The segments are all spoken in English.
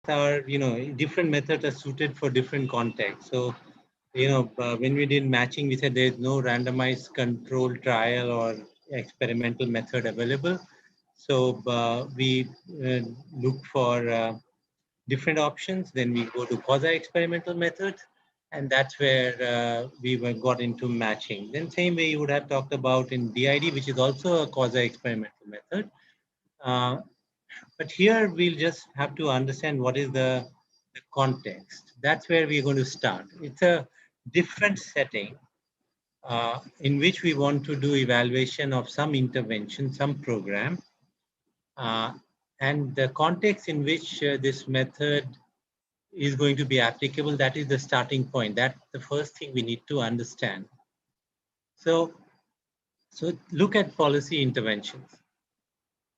are, different methods are suited for different contexts. So, when we did matching, we said there is no randomized control trial or experimental method available. So we look for different options. Then we go to quasi-experimental methods, and that's where got into matching. Then same way you would have talked about in DID, which is also a quasi-experimental method. But here we'll just have to understand what is the context. That's where we're going to start. It's a different setting in which we want to do evaluation of some intervention, some program, and the context in which this method is going to be applicable, that is the starting point. That's the first thing we need to understand. So look at policy interventions.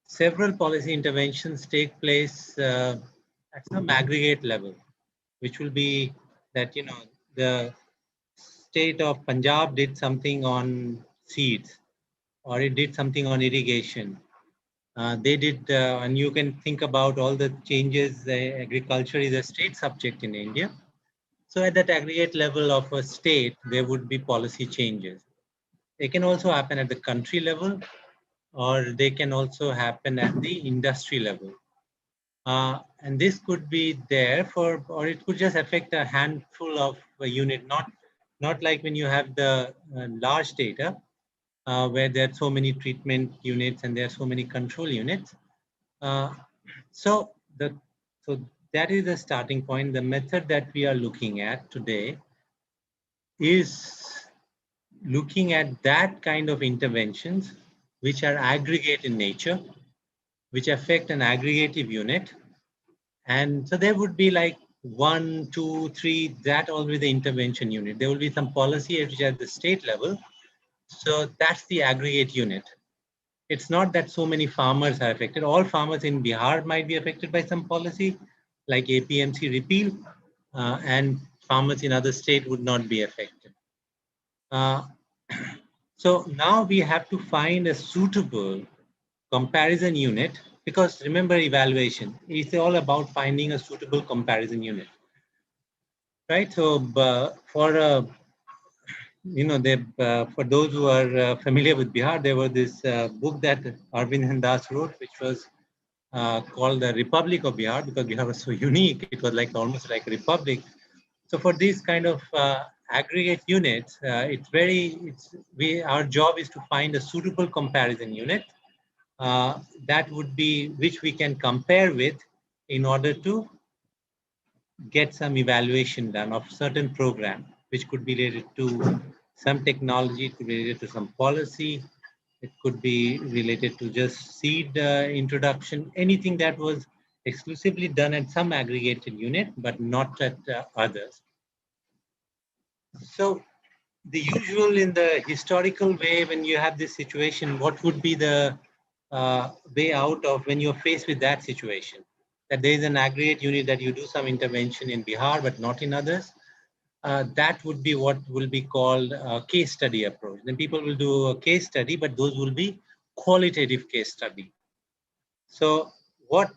Several policy interventions take place at some aggregate level, which will be that, the state of Punjab did something on seeds, or it did something on irrigation. They did, and you can think about all the changes. Agriculture is a state subject in India. So at that aggregate level of a state, there would be policy changes. They can also happen at the country level, or they can also happen at the industry level. And this could be there for, or it could just affect a handful of a unit, not like when you have the large data, where there are so many treatment units and there are so many control units. So that is the starting point. The method that we are looking at today is looking at that kind of interventions which are aggregate in nature, which affect an aggregative unit. And so there would be like 1, 2, 3, that always the intervention unit. There will be some policy which is at the state level. So that's the aggregate unit. It's not that so many farmers are affected. All farmers in Bihar might be affected by some policy, like APMC repeal, and farmers in other states would not be affected. So now we have to find a suitable comparison unit, because remember, evaluation is all about finding a suitable comparison unit, right? So for for those who are familiar with Bihar, there was this book that Arvind Das wrote, which was called The Republic of Bihar, because Bihar was so unique. It was like almost like a republic. So for these kind of aggregate units, our job is to find a suitable comparison unit that would be, which we can compare with in order to get some evaluation done of certain program, which could be related to some technology, it could be related to some policy, it could be related to just seed introduction, anything that was exclusively done at some aggregated unit, but not at others. So the usual in the historical way, when you have this situation, what would be the way out of when you're faced with that situation? That there is an aggregate unit that you do some intervention in Bihar, but not in others. That would be what will be called a case study approach. Then people will do a case study, but those will be qualitative case study. So what's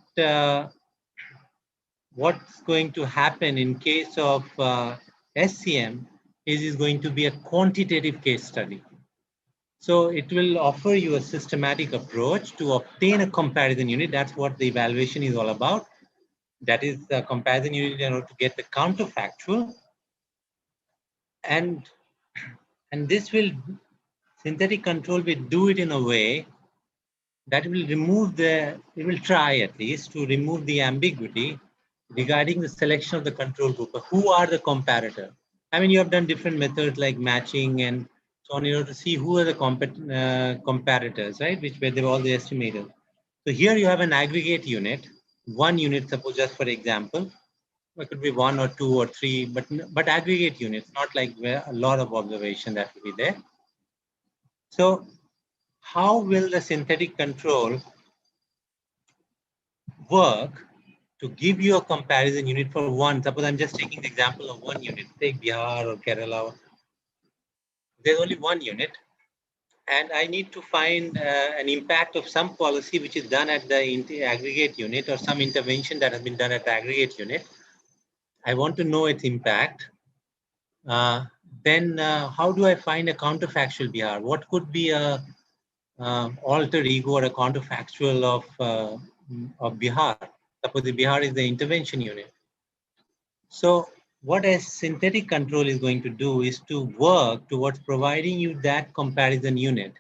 going to happen in case of SCM is going to be a quantitative case study. So it will offer you a systematic approach to obtain a comparison unit. That's what the evaluation is all about. That is the comparison unit in order to get the counterfactual. And this will, synthetic control will do it in a way that will it will try at least to remove the ambiguity regarding the selection of the control group. Who are the comparator? I mean, you have done different methods like matching and so on in order to see who are the comparators, right? Which were they all the estimators. So here you have an aggregate unit, one unit, suppose just for example, it could be 1 or 2 or 3, but aggregate units, not like where a lot of observation that will be there. So how will the synthetic control work to give you a comparison unit for one? Suppose I'm just taking the example of one unit, take Bihar or Kerala. There's only one unit. and I need to find an impact of some policy which is done at the aggregate unit, or some intervention that has been done at the aggregate unit. I want to know its impact. Uh, then how do I find a counterfactual BR? What could be a alter ego or a counterfactual of Bihar? Suppose the Bihar is the intervention unit. So what a synthetic control is going to do is to work towards providing you that comparison unit,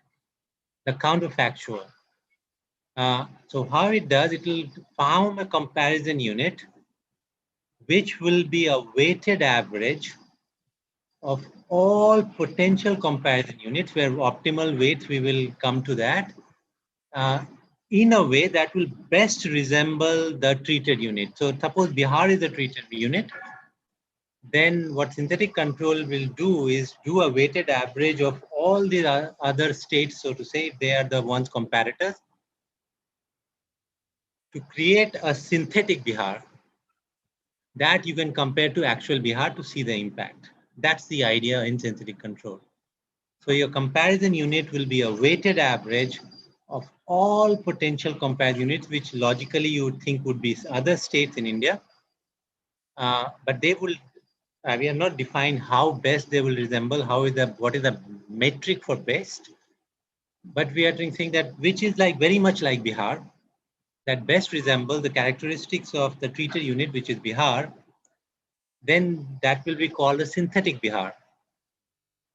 the counterfactual. So how it does, it will form a comparison unit which will be a weighted average of all potential comparison units, where optimal weights, we will come to that, uh, in a way that will best resemble the treated unit. So suppose Bihar is a treated unit, then what synthetic control will do is do a weighted average of all the other states, so to say, they are the ones comparators, to create a synthetic Bihar that you can compare to actual Bihar to see the impact. That's the idea in synthetic control. So your comparison unit will be a weighted average of all potential comparison units, which logically you would think would be other states in India. But they will, we have not defined how best they will resemble, what is the metric for best. But we are saying that which is like very much like Bihar, that best resemble the characteristics of the treated unit, which is Bihar, then that will be called a synthetic Bihar.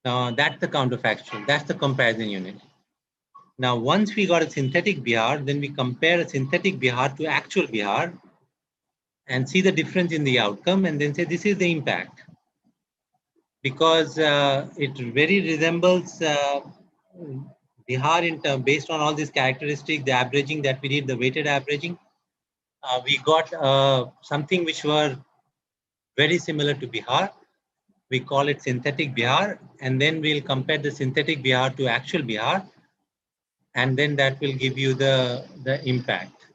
Now that's the counterfactual, that's the comparison unit. Now, once we got a synthetic Bihar, then we compare a synthetic Bihar to actual Bihar and see the difference in the outcome, and then say this is the impact. Because it very resembles Bihar based on all these characteristics, the averaging that we did, the weighted averaging. We got something which were very similar to Bihar. We call it synthetic Bihar, and then we'll compare the synthetic Bihar to actual Bihar, and then that will give you the impact.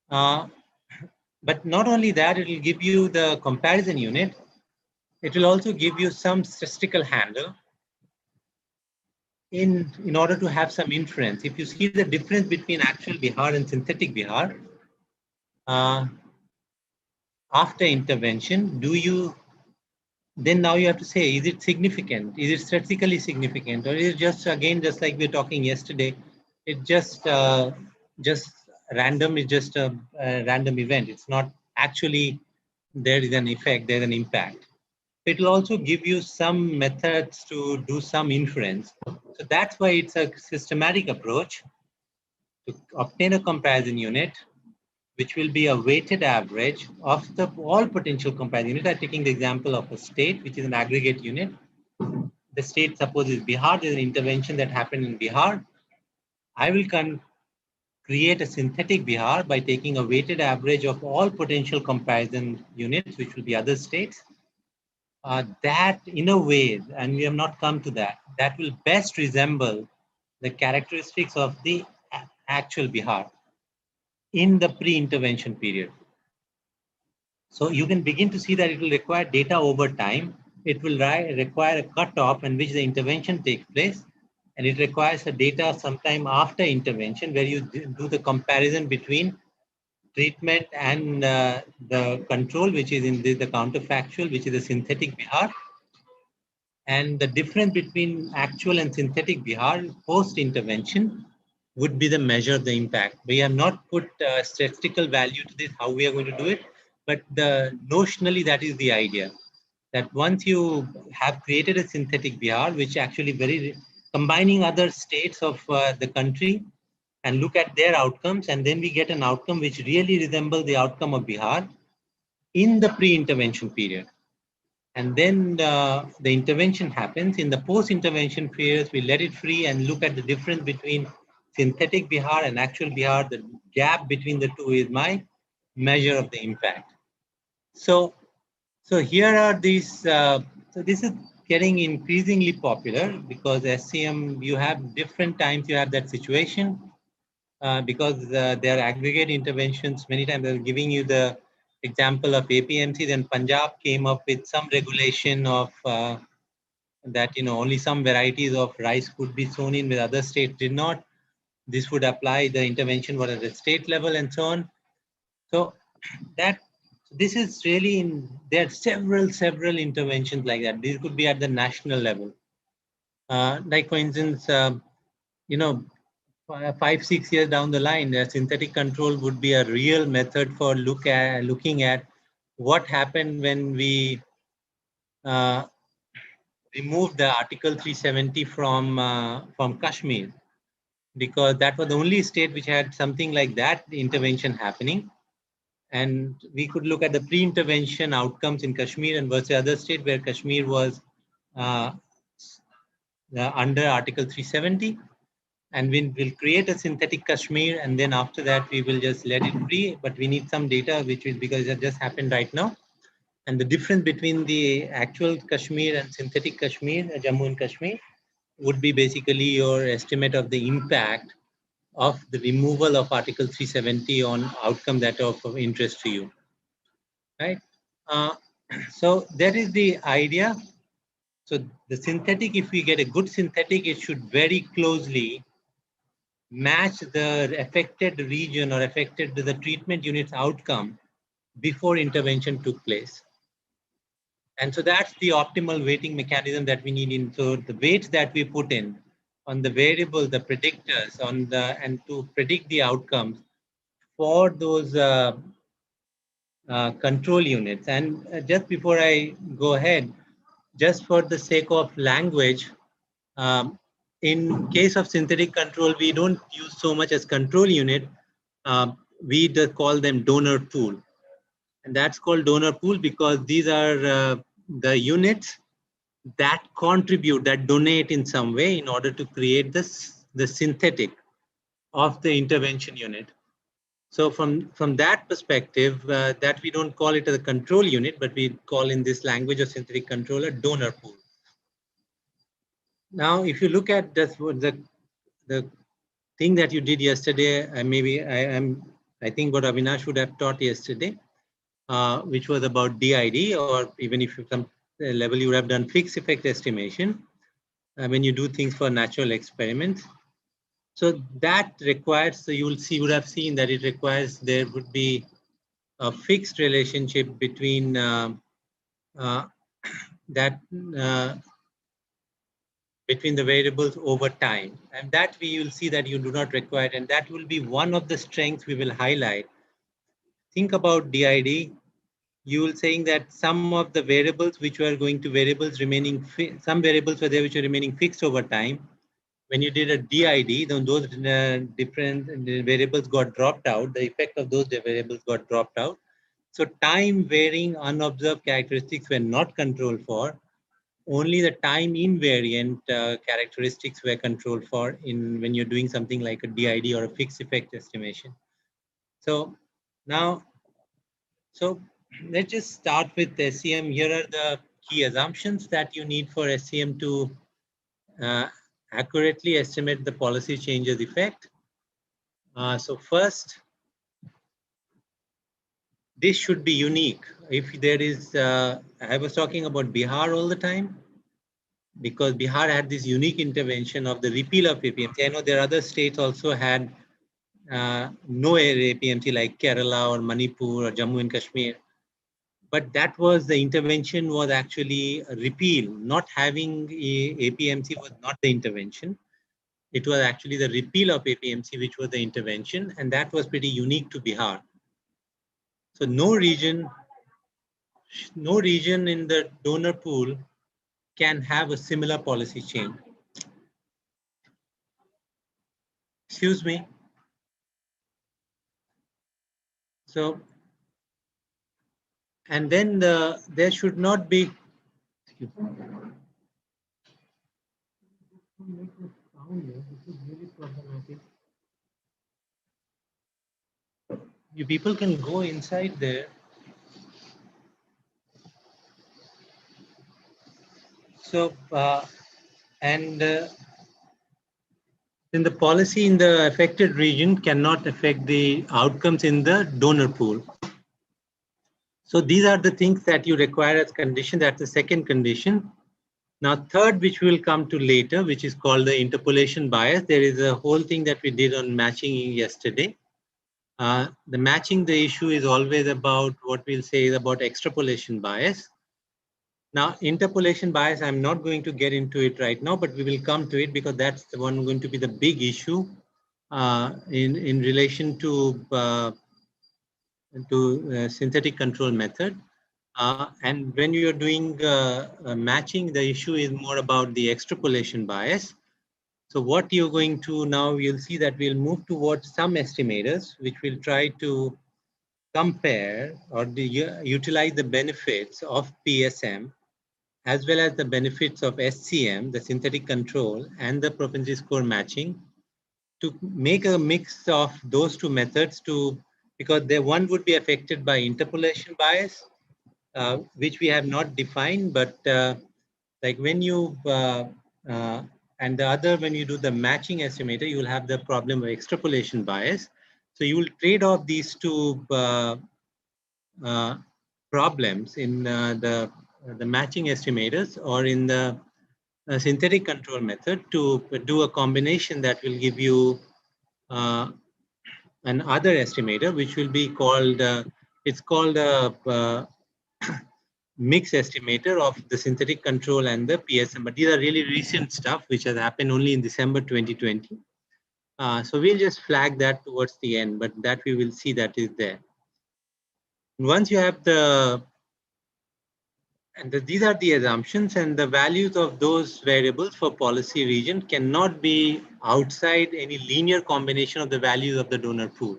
But not only that, it will give you the comparison unit. It will also give you some statistical handle in order to have some inference. If you see the difference between actual Bihar and synthetic Bihar, after intervention, then now you have to say, is it significant? Is it statistically significant? Or is it just, again, just like we were talking yesterday, it just random, it's just a random event. It's not actually, there is an effect, there's an impact. It will also give you some methods to do some inference. So that's why it's a systematic approach to obtain a comparison unit, which will be a weighted average of all potential comparison units. I'm taking the example of a state, which is an aggregate unit. The state, suppose, is Bihar. There's an intervention that happened in Bihar. I will create a synthetic Bihar by taking a weighted average of all potential comparison units, which will be other states. That, in a way, and we have not come to that, that will best resemble the characteristics of the actual Bihar in the pre-intervention period. So you can begin to see that it will require data over time. It will require a cutoff in which the intervention takes place, and it requires the data sometime after intervention, where you do the comparison between treatment and the control, which is in the counterfactual, which is a synthetic Bihar. And the difference between actual and synthetic Bihar post-intervention would be the measure of the impact. We have not put statistical value to this, how we are going to do it, but notionally that is the idea. That once you have created a synthetic Bihar, which actually combining other states of the country and look at their outcomes, and then we get an outcome which really resembles the outcome of Bihar in the pre-intervention period. And then the intervention happens. In the post-intervention periods, we let it free and look at the difference between synthetic Bihar and actual Bihar. The gap between the two is my measure of the impact. So here are these. So this is getting increasingly popular because SCM, you have different times you have that situation because there are aggregate interventions. Many times they're giving you the example of APMC. Then Punjab came up with some regulation of that, only some varieties of rice could be sown in with other states did not. This would apply, the intervention was at the state level and so on. So that this is really there are several interventions like that. These could be at the national level. Like for instance, 5-6 years down the line, synthetic control would be a real method for looking at what happened when we removed the Article 370 from Kashmir, because that was the only state which had something like that intervention happening. And we could look at the pre-intervention outcomes in Kashmir and versus other state where Kashmir was under Article 370. And we'll create a synthetic Kashmir, and then after that we will just let it free. But we need some data, which is because it just happened right now. And the difference between the actual Kashmir and synthetic Kashmir, Jammu and Kashmir, would be basically your estimate of the impact of the removal of Article 370 on outcome that are of interest to you, right? So that is the idea. So the synthetic, if we get a good synthetic, it should very closely match the affected region or affected the treatment unit's outcome before intervention took place. And so that's the optimal weighting mechanism that we need in. So the weights that we put in on the variable, the predictors and to predict the outcomes for those control units. And just before I go ahead, just for the sake of language, in case of synthetic control, we don't use so much as control unit. We just call them donor pool. And that's called donor pool because these are the units that contribute, that donate in some way in order to create the synthetic of the intervention unit. So from that perspective, that we don't call it as a control unit, but we call in this language of synthetic control a donor pool. Now, if you look at the thing that you did yesterday, I think what Avinash would have taught yesterday, which was about DID, or even if you some level you would have done fixed effect estimation when you do things for natural experiments. So that requires, so you would have seen that it requires there would be a fixed relationship between between the variables over time, and that we will see that you do not require, and that will be one of the strengths we will highlight. Think about DID. You will saying that some of the variables which were going to variables remaining, some variables were there which were remaining fixed over time. When you did a DID, then those different variables got dropped out. The effect of those variables got dropped out. So time varying unobserved characteristics were not controlled for. Only the time invariant characteristics were controlled for when you're doing something like a DID or a fixed effect estimation. So now, let's just start with SEM. Here are the key assumptions that you need for SEM to accurately estimate the policy changes effect. So first, this should be unique. If there is, I was talking about Bihar all the time, because Bihar had this unique intervention of the repeal of APMC. I know there are other states also had no APMC like Kerala or Manipur or Jammu and Kashmir. But that was the intervention was actually a repeal. Not having APMC was not the intervention. It was actually the repeal of APMC which was the intervention, and that was pretty unique to Bihar. So no region in the donor pool can have a similar policy change. Excuse me. So, and then there should not be. Excuse me. This is really problematic. You people can go inside there. So, then the policy in the affected region cannot affect the outcomes in the donor pool. So these are the things that you require as condition. That's the second condition. Now, third, which we will come to later, which is called the interpolation bias. There is a whole thing that we did on matching yesterday. The matching, the issue is always about what we'll say is about extrapolation bias. Now, interpolation bias, I'm not going to get into it right now, but we will come to it because that's the one going to be the big issue in relation to synthetic control method. And when you're doing matching, the issue is more about the extrapolation bias. So what you're going to now, you'll see that we'll move towards some estimators, which will try to compare or utilize the benefits of PSM as well as the benefits of SCM, the synthetic control, and the propensity score matching to make a mix of those two methods because the one would be affected by interpolation bias, which we have not defined, but like when you, and the other, when you do the matching estimator, you will have the problem of extrapolation bias. So you will trade off these two problems in the matching estimators or in the synthetic control method to do a combination that will give you another estimator, which will be called, it's called a mix estimator of the synthetic control and the PSM. But these are really recent stuff, which has happened only in December 2020. So we'll just flag that towards the end, but that we will see that is there. Once you have these are the assumptions, and the values of those variables for policy region cannot be outside any linear combination of the values of the donor pool.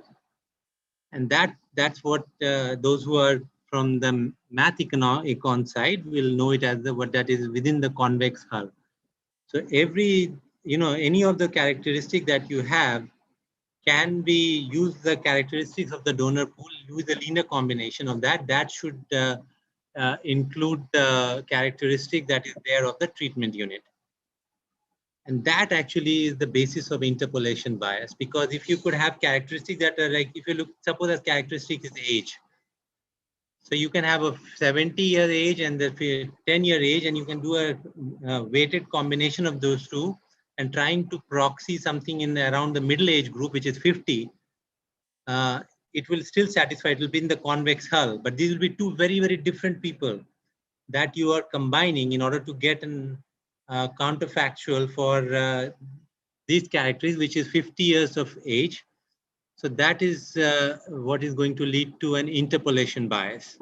And that's what those who are from the math econ side will know it as what that is within the convex hull. So every, any of the characteristic that you have can be use the characteristics of the donor pool, use the linear combination of that. That should include the characteristic that is there of the treatment unit. And that actually is the basis of interpolation bias, because if you could have characteristics that are like, if you look, suppose as characteristic is age. So you can have a 70-year age and the 10-year age, and you can do a weighted combination of those two and trying to proxy something in around the middle age group, which is 50. It will still satisfy, it will be in the convex hull, but these will be two very, very different people that you are combining in order to get an counterfactual for these characters, which is 50 years of age. So that is what is going to lead to an interpolation bias.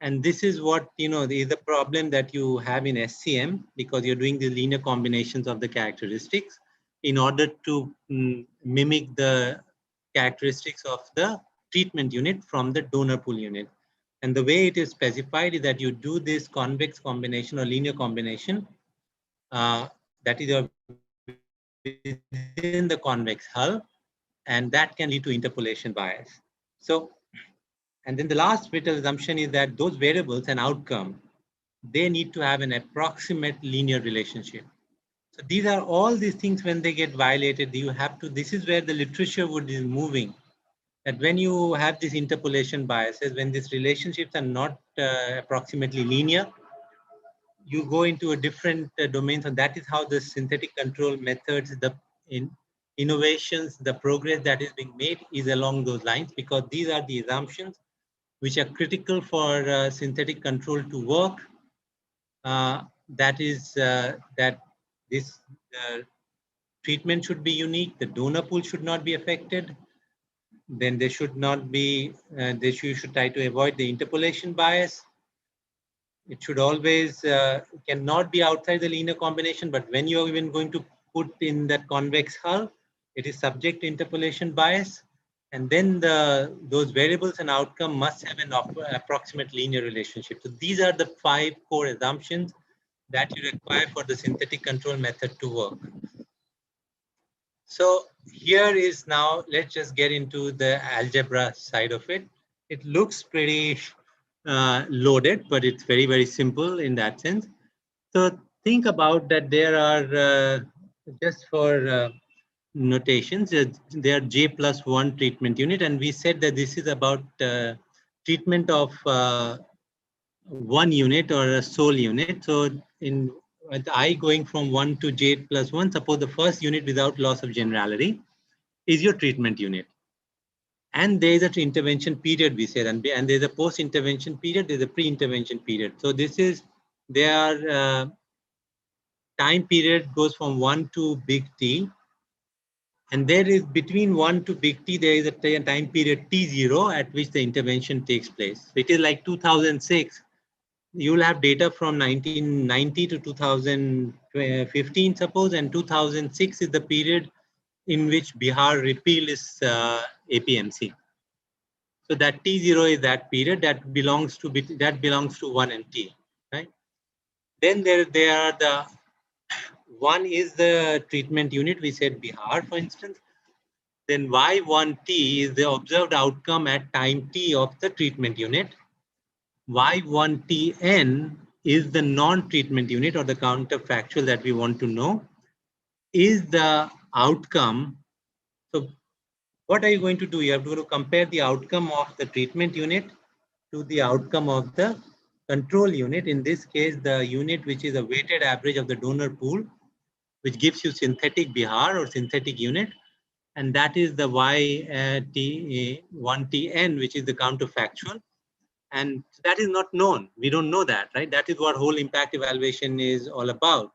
And this is what, is the problem that you have in SCM, because you're doing the linear combinations of the characteristics in order to mimic the characteristics of the treatment unit from the donor pool unit. And the way it is specified is that you do this convex combination or linear combination that is within the convex hull, and that can lead to interpolation bias. So, and then the last vital assumption is that those variables and outcome, they need to have an approximate linear relationship. So these are all these things when they get violated, you have to, this is where the literature would be moving. That when you have these interpolation biases, when these relationships are not approximately linear, you go into a different domain. So that is how the synthetic control methods, the innovations, the progress that is being made is along those lines, because these are the assumptions which are critical for synthetic control to work. That is that this treatment should be unique, the donor pool should not be affected, then there should not be, you should try to avoid the interpolation bias. It should always, cannot be outside the linear combination, but when you're even going to put in that convex hull, it is subject to interpolation bias. And then those variables and outcome must have an approximate linear relationship. So these are the 5 core assumptions that you require for the synthetic control method to work. So here is now, let's just get into the algebra side of it. It looks pretty loaded, but it's very, very simple in that sense. So think about that there are, just for notations, there are J+1 treatment unit, and we said that this is about treatment of one unit or a sole unit. So in with I going from 1 to j plus 1, suppose the first unit without loss of generality is your treatment unit. And there is an intervention period, we said, and there's a post-intervention period, there's a pre-intervention period. So this is, their time period goes from 1 to big T. And there is between 1 to big T, there is a time period T0 at which the intervention takes place. It is like 2006. You will have data from 1990 to 2015, suppose, and 2006 is the period in which Bihar repeal is APMC. So that T0 is that period that belongs to 1 and T, right? Then there are the one is the treatment unit. We said Bihar, for instance. Then Y1T is the observed outcome at time T of the treatment unit. Y1TN is the non-treatment unit or the counterfactual that we want to know. Is the outcome. So what are you going to do? You have to compare the outcome of the treatment unit to the outcome of the control unit. In this case, the unit which is a weighted average of the donor pool, which gives you synthetic Bihar or synthetic unit. And that is the Y1TN, which is the counterfactual. And that is not known. We don't know that, right? That is what whole impact evaluation is all about.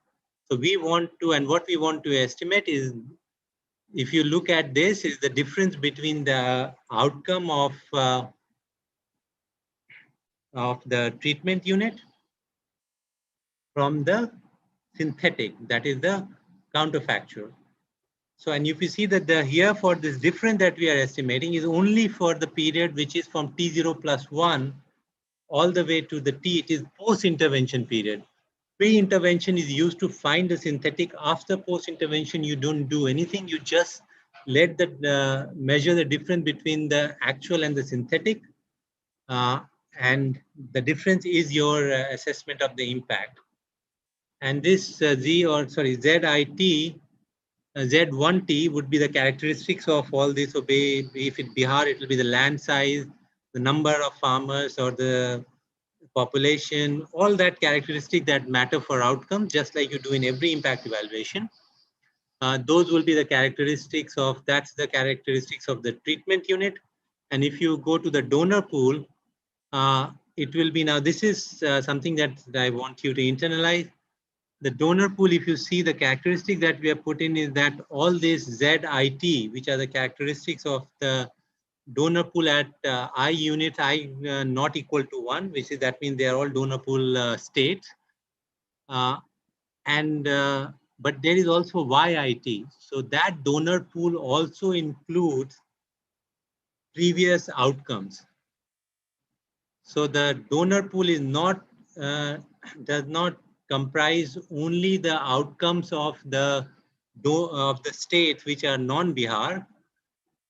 So we want to, and what we want to estimate is, if you look at this, is the difference between the outcome of the treatment unit from the synthetic, that is the counterfactual. So, and if you see that the here for this difference that we are estimating is only for the period which is from T0 plus 1 all the way to the T, it is post-intervention period. Pre-intervention is used to find the synthetic. After post-intervention, you don't do anything. You just let the measure the difference between the actual and the synthetic. And the difference is your assessment of the impact. And this ZIT, Z1T would be the characteristics of all this. So if it Bihar, it will be the land size, the number of farmers or the population, all that characteristic that matter for outcome, just like you do in every impact evaluation. Those will be the characteristics of, that's the characteristics of the treatment unit. And if you go to the donor pool, it will be, now this is something that I want you to internalize. The donor pool, if you see the characteristic that we have put in is that all this ZIT, which are the characteristics of the donor pool at I unit, I not equal to 1, which is, that means they are all donor pool states. But there is also YIT. So that donor pool also includes previous outcomes. So the donor pool is not, does not comprise only the outcomes of the states which are non-Bihar.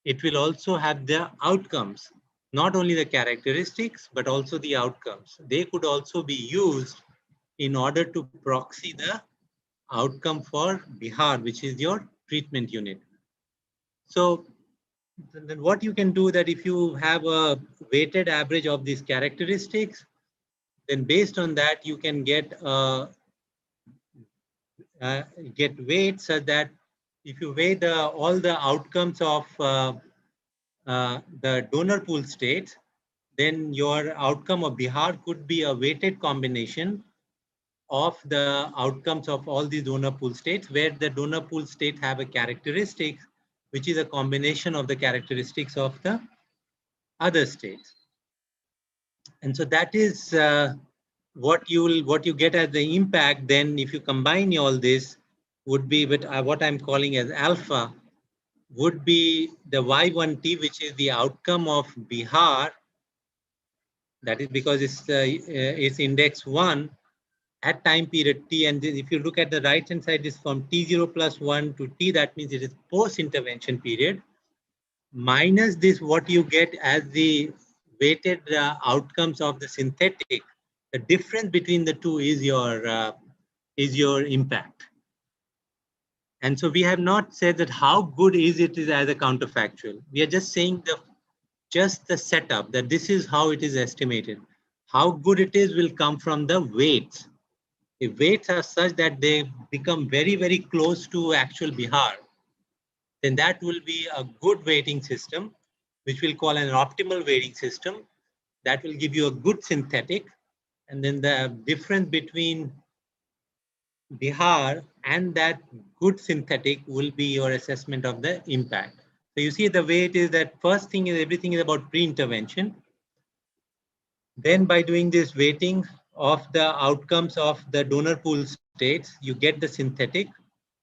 It will also have the outcomes, not only the characteristics, but also the outcomes. They could also be used in order to proxy the outcome for Bihar, which is your treatment unit. So then what you can do that if you have a weighted average of these characteristics, then based on that, you can get weights such that if you weigh all the outcomes of the donor pool states, then your outcome of Bihar could be a weighted combination of the outcomes of all these donor pool states, where the donor pool state have a characteristic which is a combination of the characteristics of the other states. And so that is what you get as the impact. Then if you combine all this, would be with what I'm calling as alpha, would be the Y1T, which is the outcome of Bihar. That is because it's index 1 at time period T. And if you look at the right hand side, is from T0 plus 1 to T. That means it is post-intervention period. Minus this, what you get as the weighted outcomes of the synthetic. The difference between the two is your impact. And so we have not said that how good is it as a counterfactual. We are just saying just the setup, that this is how it is estimated. How good it is will come from the weights. if weights are such that they become very, very close to actual Bihar, then that will be a good weighting system, which we'll call an optimal weighting system. That will give you a good synthetic. And then the difference between Bihar and that good synthetic will be your assessment of the impact. So you see the way it is that first thing is everything is about pre-intervention. Then by doing this weighting of the outcomes of the donor pool states, you get the synthetic.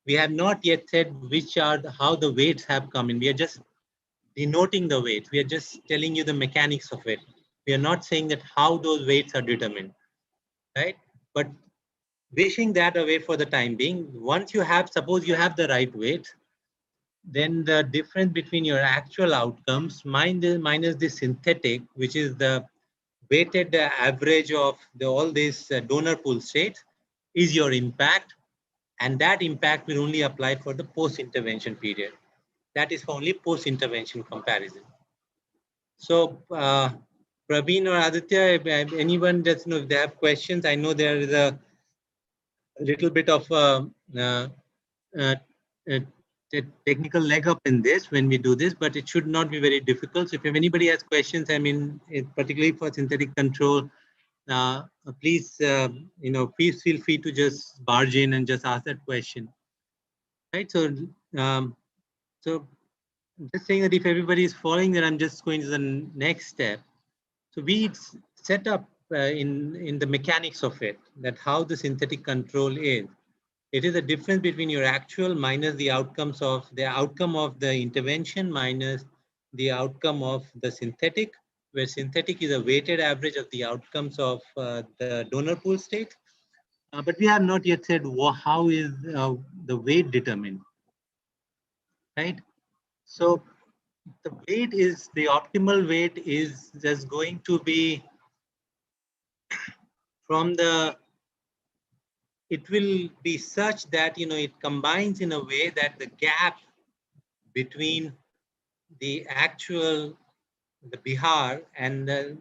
We have not yet said which are how the weights have come in. We are just denoting the weights. We are just telling you the mechanics of it. We are not saying that how those weights are determined, right? But wishing that away for the time being, once you have, suppose you have the right weight, then the difference between your actual outcomes minus the synthetic, which is the weighted average of all these donor pool states, is your impact. And that impact will only apply for the post-intervention period. That is for only post-intervention comparison. So Praveen or Aditya, if anyone that's, if they have questions, I know there is a little bit of uh, uh, technical leg up in this when we do this, but it should not be very difficult. So if anybody has questions, I mean, particularly for synthetic control, please, please feel free to just barge in and just ask that question. Right. So, so just saying that if everybody is following that, I'm just going to the next step. So we set up in the mechanics of it, that how the synthetic control is. It is a difference between your actual minus the outcomes of the outcome of the intervention minus the outcome of the synthetic, where synthetic is a weighted average of the outcomes of the donor pool state. But we have not yet said how is the weight determined, right? So the weight is, the optimal weight is just going to be from the, it will be such that, it combines in a way that the gap between the actual, the Bihar and the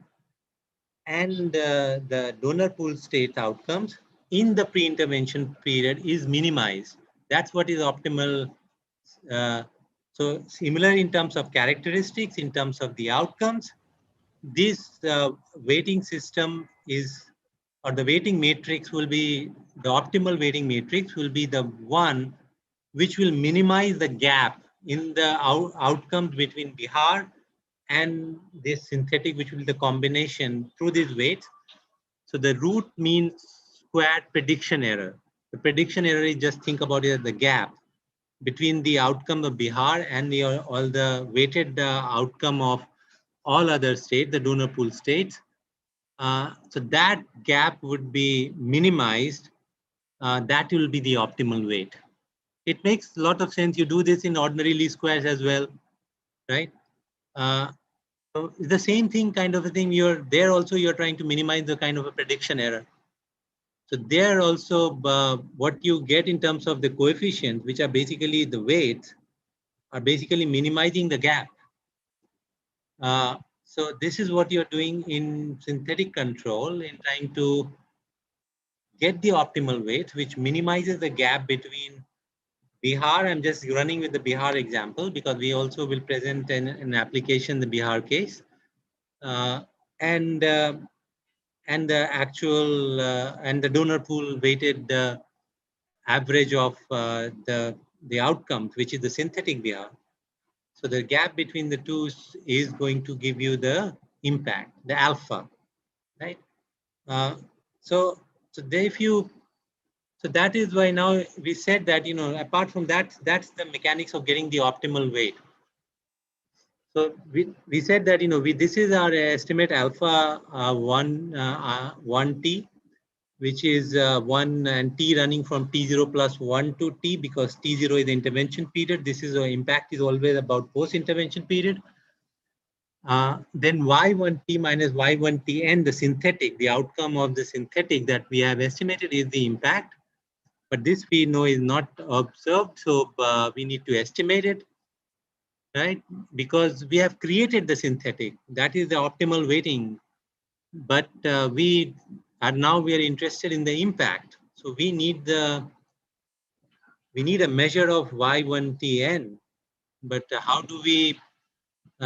donor pool state outcomes in the pre-intervention period is minimized. That's what is optimal. So similar in terms of characteristics, in terms of the outcomes, this weighting system is, or the weighting matrix will be, the optimal weighting matrix will be the one which will minimize the gap in the outcomes between Bihar and this synthetic, which will be the combination through these weights. So the root means squared prediction error. The prediction error is, just think about it as the gap between the outcome of Bihar and all the weighted outcome of all other states, the donor pool states. So that gap would be minimized. That will be the optimal weight. It makes a lot of sense. You do this in ordinary least squares as well, right? So the same thing, kind of a thing. You're there also. You're trying to minimize the kind of a prediction error. So there also, what you get in terms of the coefficients, which are basically the weights, are basically minimizing the gap. So this is what you're doing in synthetic control, in trying to get the optimal weight, which minimizes the gap between Bihar. I'm just running with the Bihar example because we also will present an application, the Bihar case, and the actual and the donor pool weighted average of the outcomes, which is the synthetic Bihar. So the gap between the two is going to give you the impact, the alpha, right? So if you, so that is why now we said that, apart from that, that's the mechanics of getting the optimal weight. So we said that, this is our estimate alpha 1t, which is 1 and t running from t0 plus 1 to t, because t0 is the intervention period. This is impact is always about post-intervention period. Then y1t minus y1t and the synthetic, the outcome of the synthetic that we have estimated is the impact. But this we know is not observed, so we need to estimate it, right? Because we have created the synthetic, that is the optimal weighting. But we are interested in the impact. So So we need a measure of y1tn, but how do we?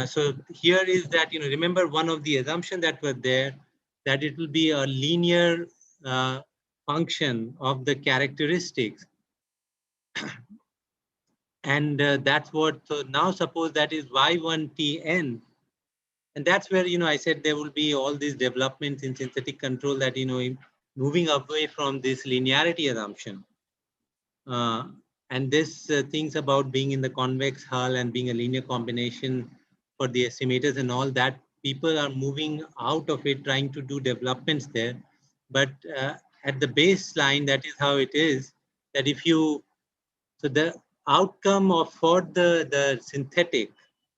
So here is that, remember one of the assumptions that were there, that it will be a linear function of the characteristics. And that's what, so now suppose that is y1tn. And that's where, I said there will be all these developments in synthetic control that, moving away from this linearity assumption. And this things about being in the convex hull and being a linear combination for the estimators and all that, people are moving out of it, trying to do developments there. But at the baseline, that is how it is, that if you, so the outcome of for the synthetic,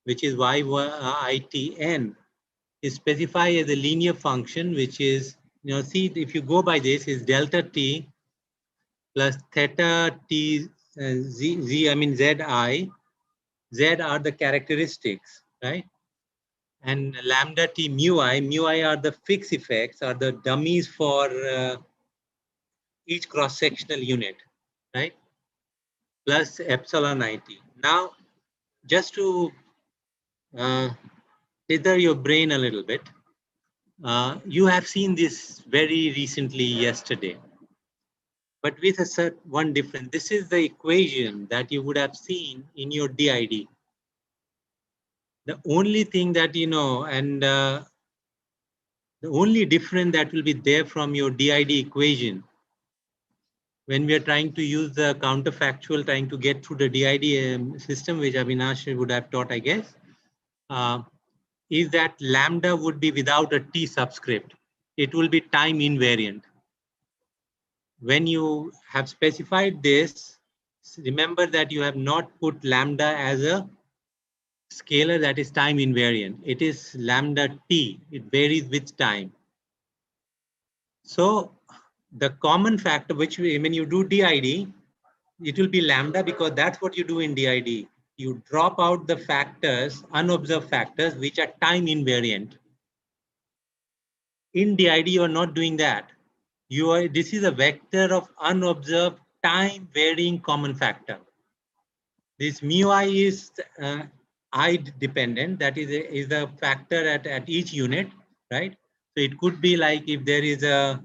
which is y1itn, is specified as a linear function, which is, see, if you go by this, is delta t plus theta t I mean z are the characteristics, right? And lambda t mu I are the fixed effects, are the dummies for each cross-sectional unit, right? Plus epsilon it. Now, just to tether your brain a little bit, you have seen this very recently yesterday, but with a certain one difference. This is the equation that you would have seen in your DID. The only thing that and the only difference that will be there from your DID equation when we are trying to use the counterfactual, trying to get through the DID system, which Avinash would have taught, I guess, is that lambda would be without a t subscript. It will be time invariant. When you have specified this, remember that you have not put lambda as a scalar that is time invariant. It is lambda t. It varies with time. So the common factor, which when you do DID, it will be lambda, because that's what you do in DID. You drop out the factors, unobserved factors, which are time invariant. In DID, you are not doing that. This is a vector of unobserved time varying common factor. This mu I is I dependent, that is a factor at each unit, right? So it could be like if there is a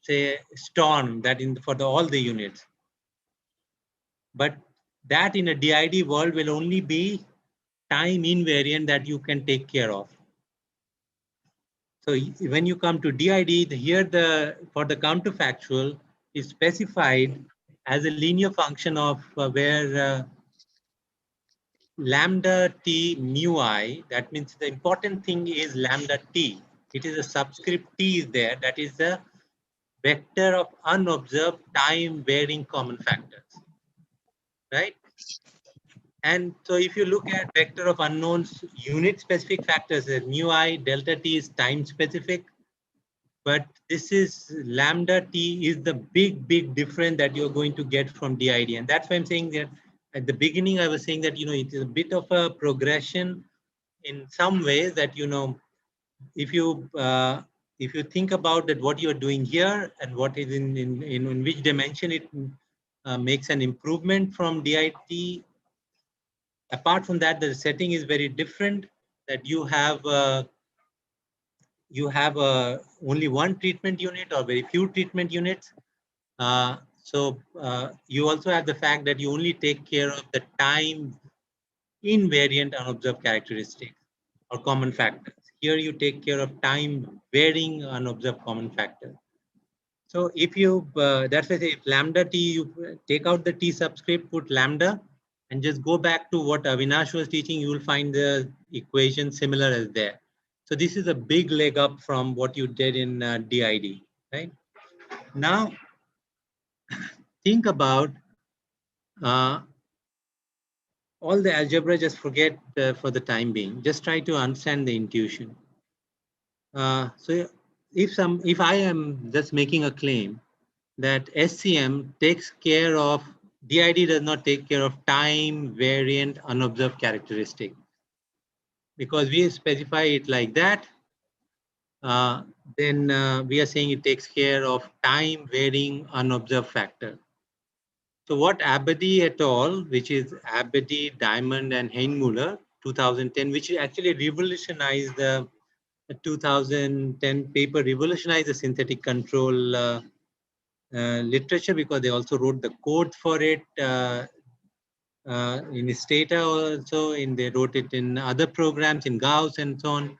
say storm that for all the units, but that in a DID world will only be time invariant that you can take care of. So when you come to DID, here for the counterfactual is specified as a linear function of where lambda t mu I, that means the important thing is lambda t. It is a subscript t is there, that is the vector of unobserved time varying common factors, right? And so if you look at vector of unknowns, unit specific factors, mu I, delta t is time specific, but this is lambda t is the big difference that you're going to get from DID. And that's why I'm saying that at the beginning, I was saying that, it is a bit of a progression in some ways that, if you think about that, what you're doing here and what is in which dimension it makes an improvement from DID. Apart from that, the setting is very different, that you have only one treatment unit or very few treatment units. So you also have the fact that you only take care of the time invariant unobserved characteristics or common factors. Here you take care of time varying unobserved common factors. So if you, that's why I say if lambda t, you take out the t subscript, put lambda, and just go back to what Avinash was teaching, you will find the equation similar as there. So this is a big leg up from what you did in DID, right? Now, think about all the algebra, just forget for the time being. Just try to understand the intuition. So if I am just making a claim that SCM takes care of, DID does not take care of time variant unobserved characteristic, because we specify it like that. then we are saying it takes care of time varying unobserved factor. So what Abadi et al., which is Abadi, Diamond, and Heinmuller, 2010, which actually revolutionized the 2010 paper, revolutionized the synthetic control literature, because they also wrote the code for it in Stata also, they wrote it in other programs in Gauss and so on.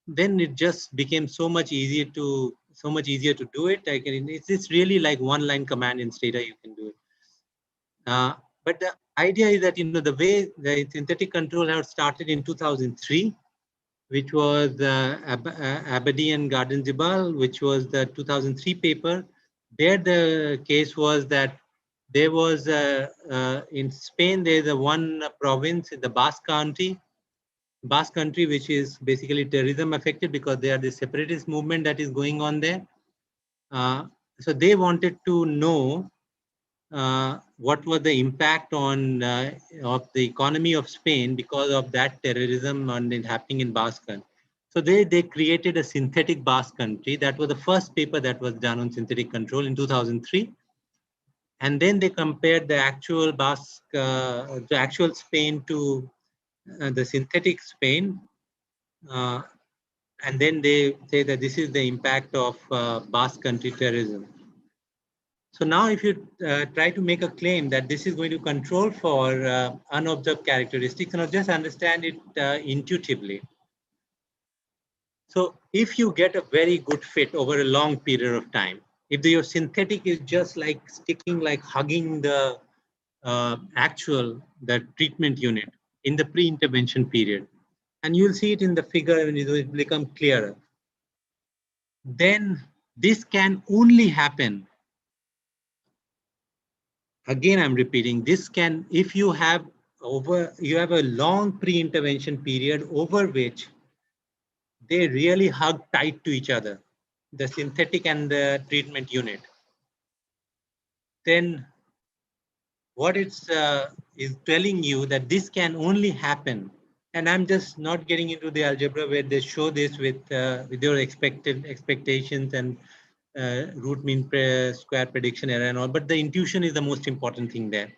Then it just became so much easier to do it. It's really like one line command in Stata, you can do it. But the idea is that the way the synthetic control had started in 2003, which was Abadi and Garden-Zibal, which was the 2003 paper. There the case was that there was in Spain, there's a one province in the Basque Country, which is basically terrorism affected because they are the separatist movement that is going on there. So they wanted to know what was the impact on of the economy of Spain because of that terrorism and it happening in Basque Country. So they created a synthetic Basque Country. That was the first paper that was done on synthetic control in 2003. And then they compared the actual the actual Spain to the synthetic Spain. And then they say that this is the impact of Basque Country terrorism. So now if you try to make a claim that this is going to control for unobserved characteristics, just understand it intuitively. So if you get a very good fit over a long period of time, if your synthetic is just like sticking, like hugging the the treatment unit in the pre-intervention period, and you'll see it in the figure when it will become clearer, then this can only happen. Again, I'm repeating, this can, if you have a long pre-intervention period over which they really hug tight to each other, the synthetic and the treatment unit, then what it's is telling you that this can only happen. And I'm just not getting into the algebra where they show this with your expectations and root mean square prediction error and all, but the intuition is the most important thing there.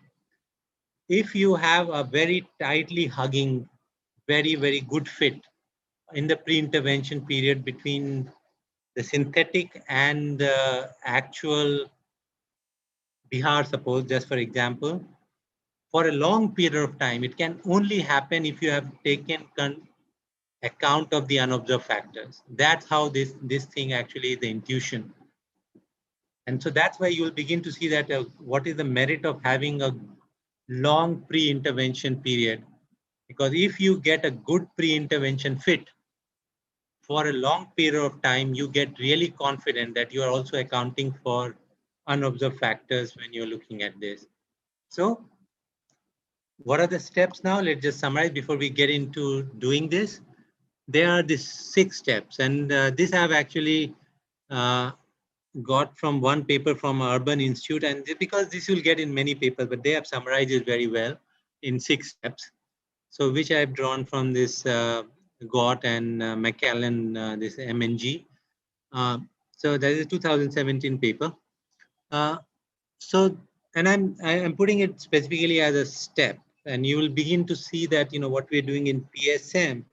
If you have a very tightly hugging, very, very good fit in the pre-intervention period between the synthetic and the actual Bihar, suppose, just for example, for a long period of time, it can only happen if you have taken account of the unobserved factors. That's how this thing actually is the intuition. And so that's why you'll begin to see that what is the merit of having a long pre-intervention period. Because if you get a good pre-intervention fit for a long period of time, you get really confident that you are also accounting for unobserved factors when you're looking at this. So what are the steps now? Let's just summarize before we get into doing this. There are these 6 steps, and this I've actually got from one paper from Urban Institute, and because this you'll get in many papers, but they have summarized it very well in 6 steps. So which I've drawn from this Gott and McCallan, this MNG. So that is a 2017 paper. So, and I'm putting it specifically as a step, and you will begin to see that what we're doing in PSM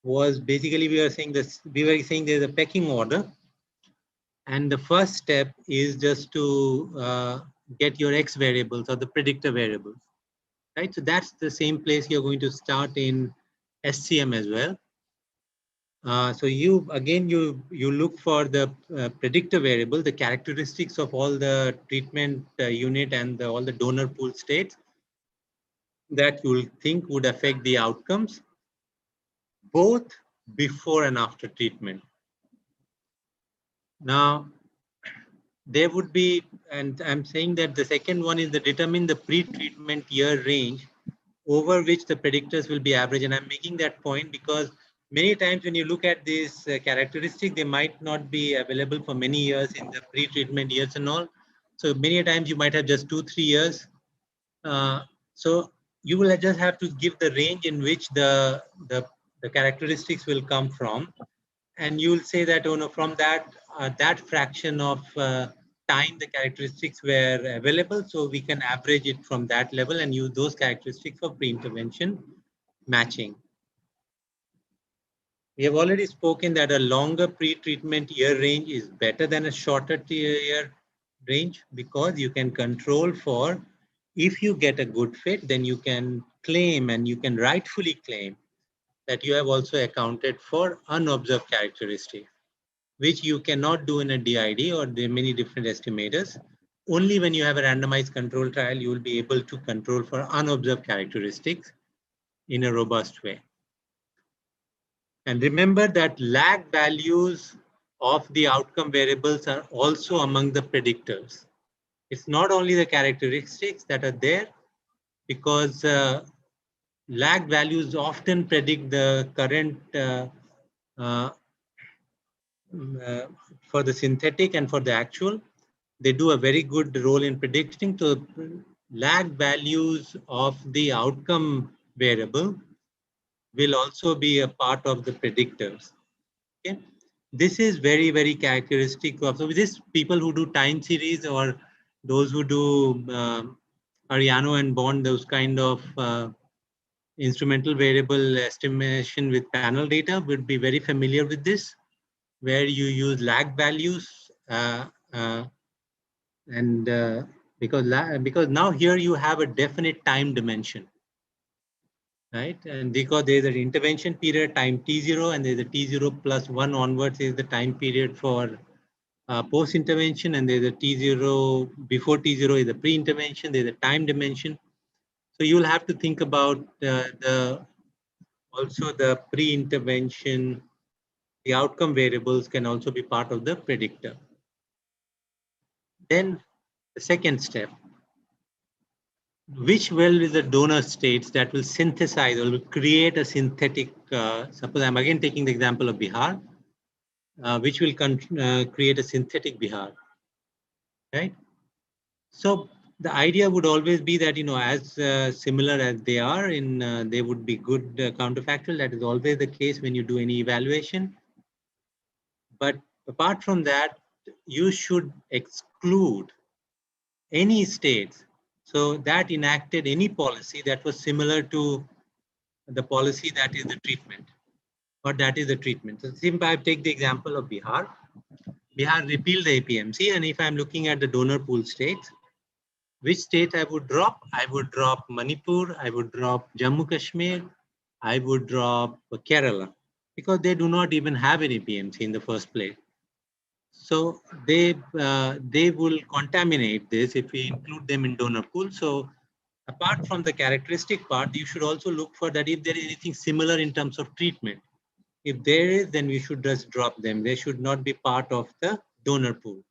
was basically we were saying there's a pecking order, and the first step is just to get your X variables or the predictor variables. Right, so that's the same place you're going to start in SCM as well. So you look for the predictor variable, the characteristics of all the treatment unit and all the donor pool states that you'll think would affect the outcomes, both before and after treatment. Now, there would be, and I'm saying that the second one is to determine the pre-treatment year range over which the predictors will be average. And I'm making that point because many times when you look at these characteristics, they might not be available for many years in the pre-treatment years and all. So many times you might have just 2-3 years. So you will just have to give the range in which the characteristics will come from. and you'll say that, oh no, from that fraction of time the characteristics were available, so we can average it from that level and use those characteristics for pre-intervention matching. We have already spoken that a longer pre-treatment year range is better than a shorter year range, because you can control for, if you get a good fit, then you can claim, and you can rightfully claim, that you have also accounted for unobserved characteristics, which you cannot do in a DID, or there are many different estimators. Only when you have a randomized control trial, you will be able to control for unobserved characteristics in a robust way. And remember that lag values of the outcome variables are also among the predictors. It's not only the characteristics that are there, because lag values often predict the current uh, for the synthetic and for the actual. They do a very good role in predicting. So lag values of the outcome variable will also be a part of the predictors. Okay. This is very, very characteristic of, so this people who do time series, or those who do Ariano and Bond, those kind of instrumental variable estimation with panel data, would be very familiar with this, where you use lag values and because now here you have a definite time dimension, right? And because there's an intervention period time t0, and there's a t0 plus 1 onwards is the time period for post intervention, and there's a t0 before t0 is the pre-intervention. There's a time dimension, so you'll have to think about also the pre-intervention. The outcome variables can also be part of the predictor. Then the second step, which well is the donor states that will synthesize or will create a synthetic, suppose I'm again taking the example of Bihar, which will create a synthetic Bihar, right? So the idea would always be that, as similar as they are in, they would be good counterfactual. That is always the case when you do any evaluation. But apart from that, you should exclude any states so that enacted any policy that was similar to the policy that is the treatment, or that is the treatment. So simply I take the example of Bihar. Bihar repealed the APMC, and if I'm looking at the donor pool states, which state I would drop? I would drop Manipur, I would drop Jammu Kashmir, I would drop Kerala, because they do not even have an APMC in the first place. So they will contaminate this if we include them in donor pool. So apart from the characteristic part, you should also look for that if there is anything similar in terms of treatment. If there is, then we should just drop them. They should not be part of the donor pool,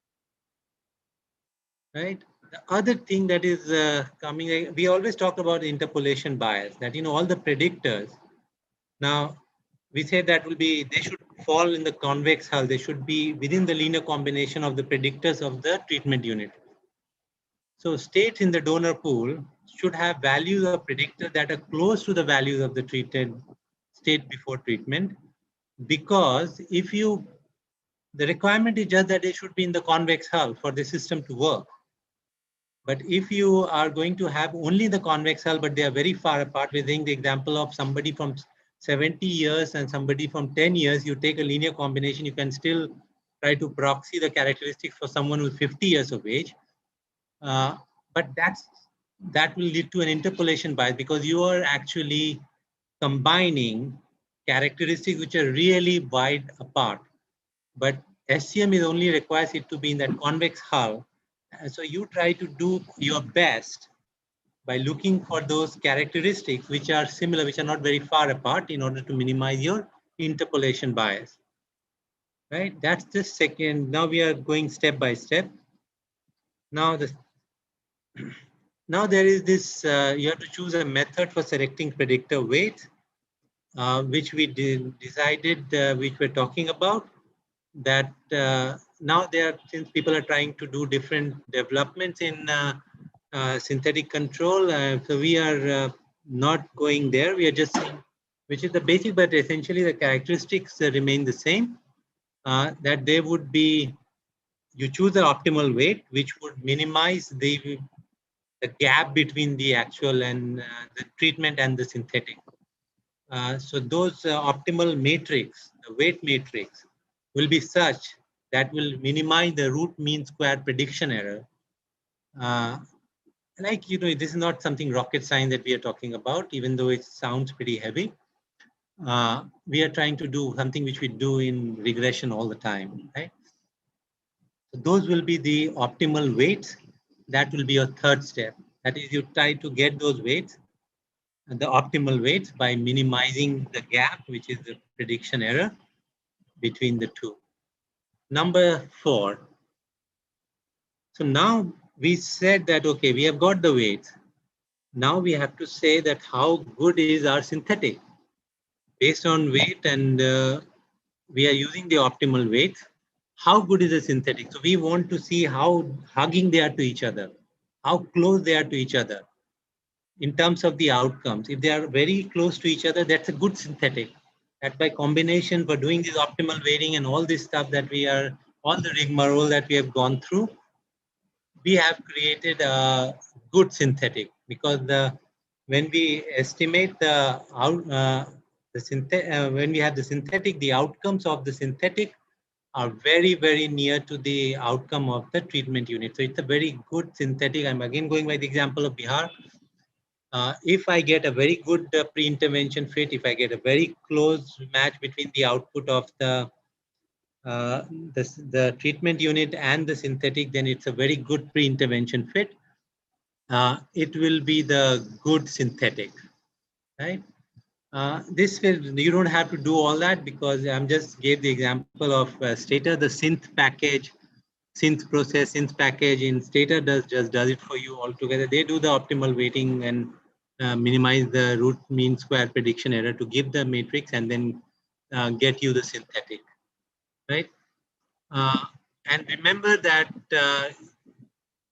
right? The other thing that is coming, we always talk about interpolation bias, that, all the predictors. Now, we say that they should fall in the convex hull. They should be within the linear combination of the predictors of the treatment unit. So states in the donor pool should have values of predictor that are close to the values of the treated state before treatment, because the requirement is just that they should be in the convex hull for the system to work. But if you are going to have only the convex hull, but they are very far apart, we're taking the example of somebody from 70 years and somebody from 10 years, you take a linear combination, you can still try to proxy the characteristics for someone who's 50 years of age. But that will lead to an interpolation bias, because you are actually combining characteristics which are really wide apart. But SCM is only requires it to be in that convex hull. So you try to do your best by looking for those characteristics which are similar, which are not very far apart, in order to minimize your interpolation bias. Right? That's the second. Now we are going step by step. Now there is this, you have to choose a method for selecting predictor weight, which we decided, which we're talking about. That now since people are trying to do different developments in synthetic control, so we are not going there. We are just saying which is the basic, but essentially the characteristics remain the same. that there would be, you choose the optimal weight, which would minimize the gap between the actual and the treatment and the synthetic. So those optimal matrix, the weight matrix, will be such that will minimize the root mean square prediction error. Like, this is not something rocket science that we are talking about, even though it sounds pretty heavy. We are trying to do something which we do in regression all the time, right? So those will be the optimal weights. That will be your third step. That is, you try to get those weights, the optimal weights, by minimizing the gap, which is the prediction error between the two. Number 4. So now we said that, okay, we have got the weights. Now we have to say that how good is our synthetic based on weight, and we are using the optimal weights. How good is the synthetic? So we want to see how hugging they are to each other, how close they are to each other in terms of the outcomes. If they are very close to each other, that's a good synthetic. That by combination, for doing this optimal weighting and all this stuff that we are, all the rigmarole that we have gone through, we have created a good synthetic, because when we estimate when we have the synthetic, the outcomes of the synthetic are very, very near to the outcome of the treatment unit. So it's a very good synthetic. I'm again going by the example of Bihar. If I get a very good pre-intervention fit, if I get a very close match between the output of uh, the treatment unit and the synthetic, then it's a very good pre-intervention fit. It will be the good synthetic, right? This will, you don't have to do all that, because I'm just gave the example of Stater, the synth package, synth process, synth package in Stater just does it for you altogether. They do the optimal weighting and minimize the root mean square prediction error to give the matrix and then get you the synthetic, right? Uh, and remember that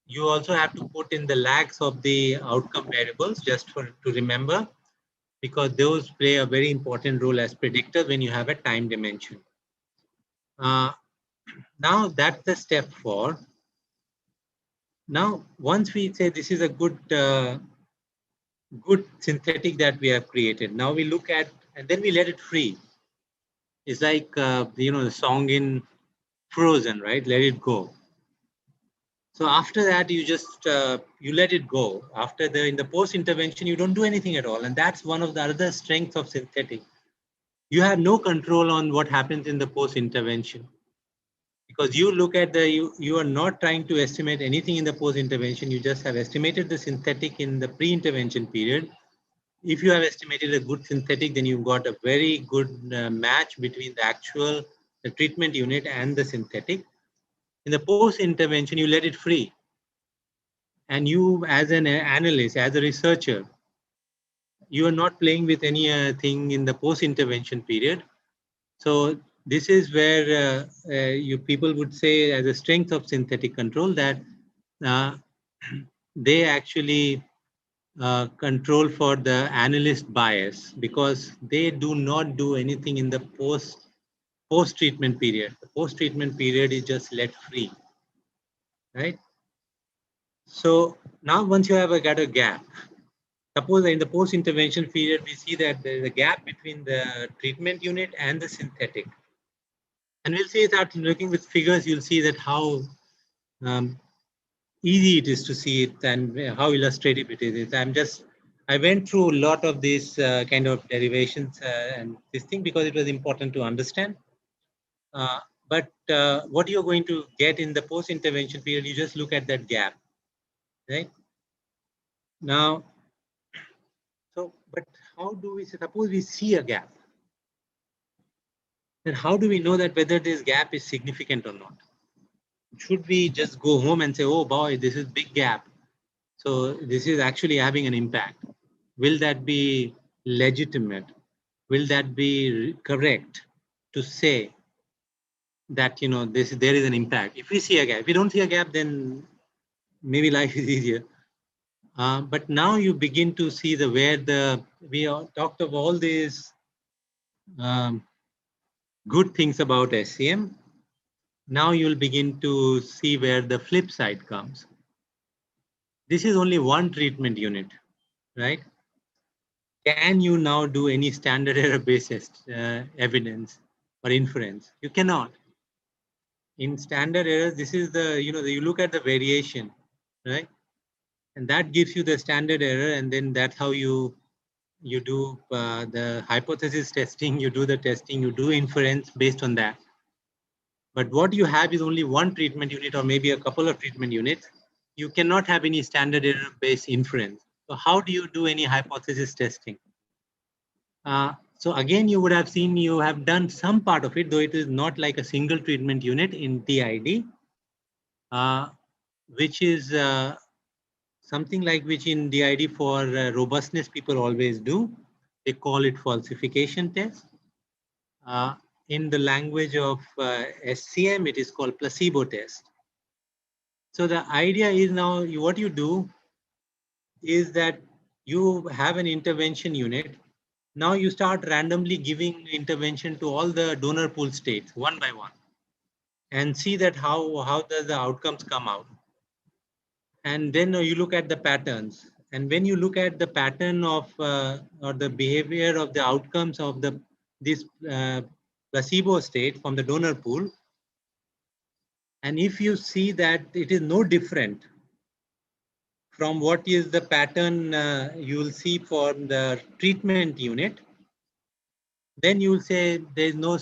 you also have to put in the lags of the outcome variables, just to remember, because those play a very important role as predictors when you have a time dimension. Now that's the step 4. Now, once we say this is a good synthetic that we have created, now we look at, and then we let it free. It's like the song in Frozen, right? Let it go. So after that, you just you let it go. After in the post intervention, you don't do anything at all, and that's one of the other strengths of synthetic. You have no control on what happens in the post intervention, because you look at you are not trying to estimate anything in the post intervention. You just have estimated the synthetic in the pre intervention period. If you have estimated a good synthetic, then you've got a very good match between the treatment unit and the synthetic. In the post intervention, you let it free. And you, as an analyst, as a researcher, you are not playing with anything in the post intervention period. So this is where you people would say, as a strength of synthetic control, that they actually control for the analyst bias, because they do not do anything in the post treatment period. The post treatment period is just let free, right? So now once you have got a gap, suppose in the post intervention period we see that there is a gap between the treatment unit and the synthetic, and we'll see that looking with figures, you'll see that how um, easy it is to see it and how illustrative it is. I went through a lot of these kind of derivations and this thing, because it was important to understand. But what you're going to get in the post-intervention period, you just look at that gap, right? Now, but how do we, suppose we see a gap, then how do we know that whether this gap is significant or not? Should we just go home and say, oh boy, this is big gap, so this is actually having an impact? Will that be legitimate? Will that be correct to say that there is an impact? If we see a gap, if we don't see a gap, then maybe life is easier. But now you begin to see we talked of all these good things about SCM. Now you'll begin to see where the flip side comes. This is only one treatment unit, right? Can you now do any standard error based evidence or inference? You cannot. In standard errors, this is the, you look at the variation, right? And that gives you the standard error, and then that's how you do the hypothesis testing, you do the testing, you do inference based on that. But what you have is only one treatment unit or maybe a couple of treatment units. You cannot have any standard error based inference. So how do you do any hypothesis testing? So again, you would have seen you have done some part of it, though it is not like a single treatment unit in DID, which is something like which in DID for robustness people always do. They call it falsification test. In the language of SCM, it is called placebo test. So the idea is now what you do is that you have an intervention unit. Now you start randomly giving intervention to all the donor pool states one by one and see that how does the outcomes come out. And then you look at the patterns. And when you look at the pattern of or the behavior of the outcomes of this placebo state from the donor pool, and if you see that it is no different from what is the pattern you will see for the treatment unit, then you will say there is no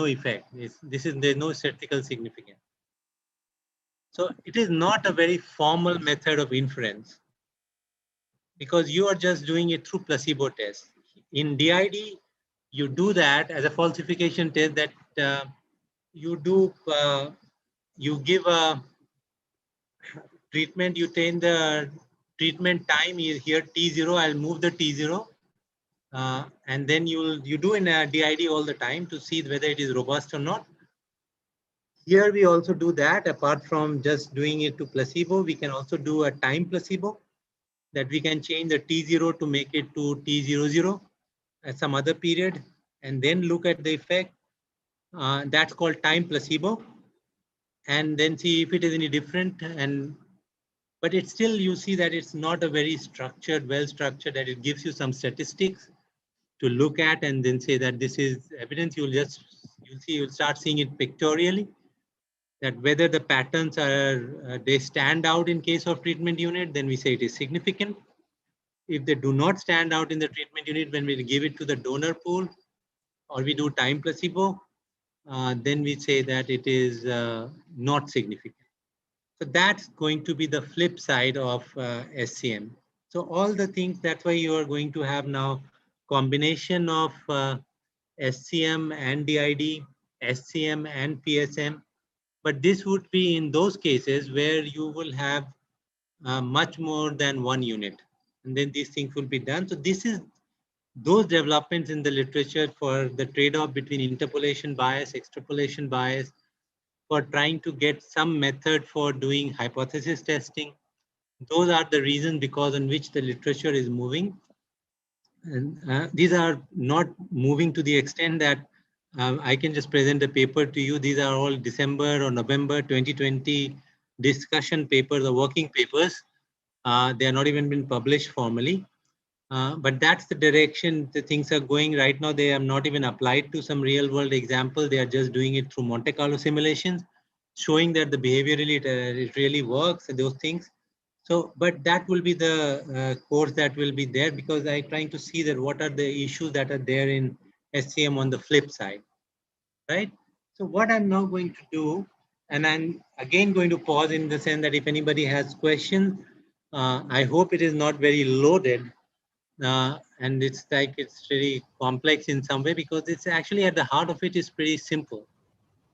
effect. There is no statistical significance. So it is not a very formal method of inference because you are just doing it through placebo test. In DID, you do that as a falsification test that you give a treatment, you take the treatment time is here T0, I'll move the T0. And then you do in a DID all the time to see whether it is robust or not. Here we also do that. Apart from just doing it to placebo, we can also do a time placebo that we can change the T0 to make it to T00 at some other period and then look at the effect. That's called time placebo. And then see if it is any different. But it's still, you see that it's not a very structured, well-structured, that it gives you some statistics to look at and then say that this is evidence. You'll start seeing it pictorially, that whether the patterns are, they stand out in case of treatment unit, then we say it is significant. If they do not stand out in the treatment unit, when we give it to the donor pool or we do time placebo, then we say that it is not significant. So that's going to be the flip side of SCM. So all the things, that's why you are going to have now combination of SCM and DID, SCM and PSM. But this would be in those cases where you will have much more than one unit. And then these things will be done. So this is those developments in the literature for the trade-off between interpolation bias, extrapolation bias, for trying to get some method for doing hypothesis testing. Those are the reasons because on which the literature is moving. And these are not moving to the extent that I can just present a paper to you. These are all December or November 2020 discussion papers or working papers. They are not even been published formally. But that's the direction the things are going right now. They have not even applied to some real world example. They are just doing it through Monte Carlo simulations, showing that the behaviorally it really works and those things. So, but that will be the course that will be there because I'm trying to see that what are the issues that are there in SCM on the flip side, right? So what I'm now going to do, and I'm again going to pause in the sense that if anybody has questions, I hope it is not very loaded. And it's like it's very complex in some way because it's actually at the heart of it is pretty simple.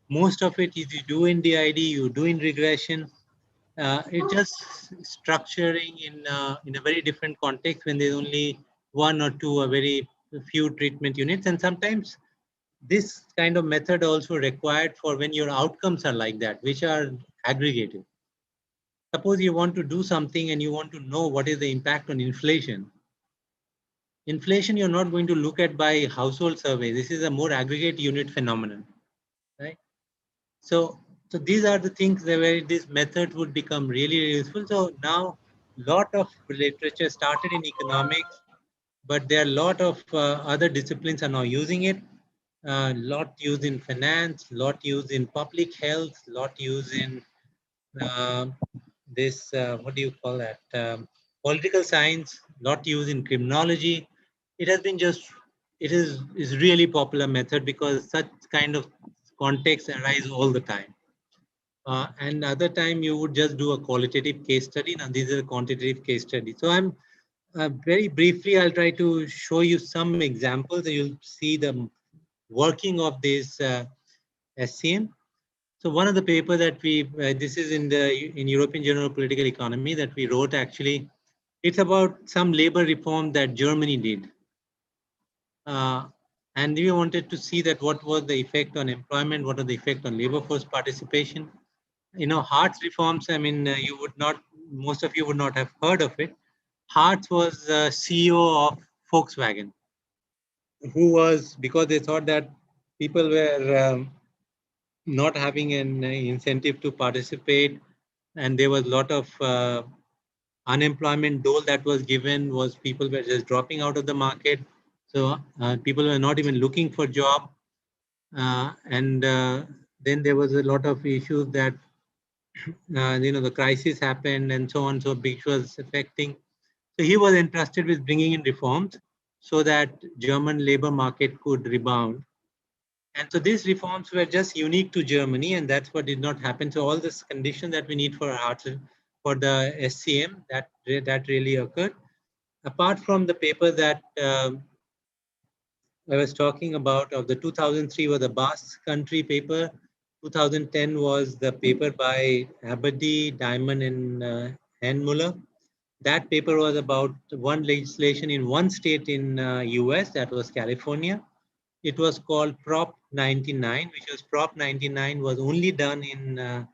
Most of it is you do in DID, you do in regression. It's just structuring in a very different context when there's only one or two or very few treatment units. And sometimes this kind of method also required for when your outcomes are like that, which are aggregated. Suppose you want to do something and you want to know what is the impact on inflation. Inflation, you're not going to look at by household survey. This is a more aggregate unit phenomenon, right? So, so these are the things that where this method would become really, really useful. So now, lot of literature started in economics, but there are a lot of other disciplines are now using it. Lot used in finance, lot used in public health, lot used in uh, this what do you call that? Political science, lot used in criminology. It has been just is really popular method because such kind of contexts arise all the time. And other time you would just do a qualitative case study. Now these are quantitative case studies. So I'm very briefly, I'll try to show you some examples. You'll see the working of this SCM. So one of the paper that this is in European Journal of Political Economy that we wrote actually, it's about some labor reform that Germany did. Uh, and we wanted to see that what was the effect on employment, what are the effect on labor force participation. You know, Hartz reforms, I mean, you would not, most of you would not have heard of it. Hartz was CEO of Volkswagen, who was, because they thought that people were not having an incentive to participate, and there was a lot of unemployment dole that was given, was people were just dropping out of the market. So people were not even looking for job. And then there was a lot of issues that the crisis happened and so on, so which was affecting. So he was entrusted with bringing in reforms so that German labor market could rebound. And so these reforms were just unique to Germany, and that's what did not happen. So all this condition that we need for for the SCM, that really occurred. Apart from the paper that I was talking about of the 2003 was the Basque Country paper. 2010 was the paper by Abadi, Diamond, and Henmuller. That paper was about one legislation in one state in US, that was California. It was called Prop 99, which was Prop 99 was only done in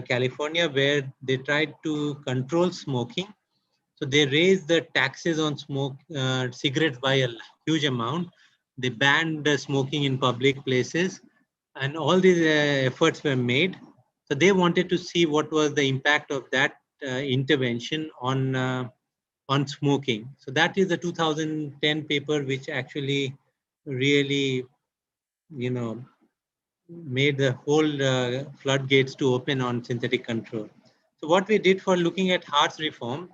California, where they tried to control smoking. So they raised the taxes on cigarettes by a huge amount. They banned smoking in public places, and all these efforts were made. So they wanted to see what was the impact of that intervention on smoking. So that is the 2010 paper, which actually really, you know, made the whole floodgates to open on synthetic control. So what we did for looking at Hartz reform,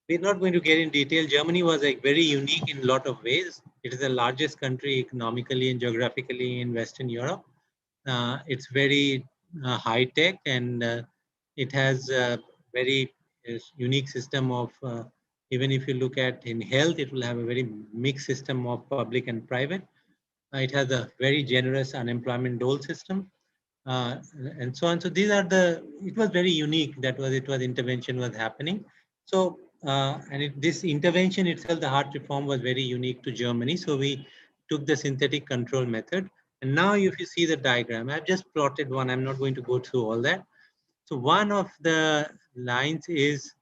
we're not going to get in detail. Germany was like very unique in a lot of ways. It is the largest country economically and geographically in Western Europe. It's very high tech, and it has a very unique system of, even if you look at in health, it will have a very mixed system of public and private. It has a very generous unemployment dole system, uh, and so on. So these are it was very unique that intervention was happening. So, this intervention itself, the heart reform was very unique to Germany. So we took the synthetic control method. And now if you see the diagram, I've just plotted one. I'm not going to go through all that. So one of the lines is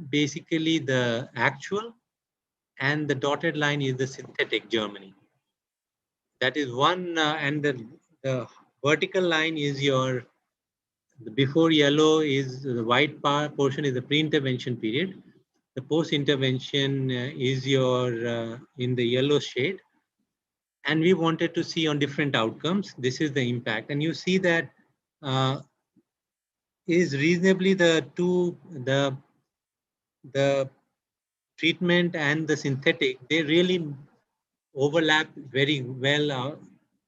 basically the actual, and the dotted line is the synthetic Germany. That is one, and the vertical line is your, the before yellow is the white portion is the pre-intervention period. The post-intervention is your in the yellow shade. And we wanted to see on different outcomes. This is the impact. And you see that uh, is reasonably the treatment and the synthetic, they really overlap very well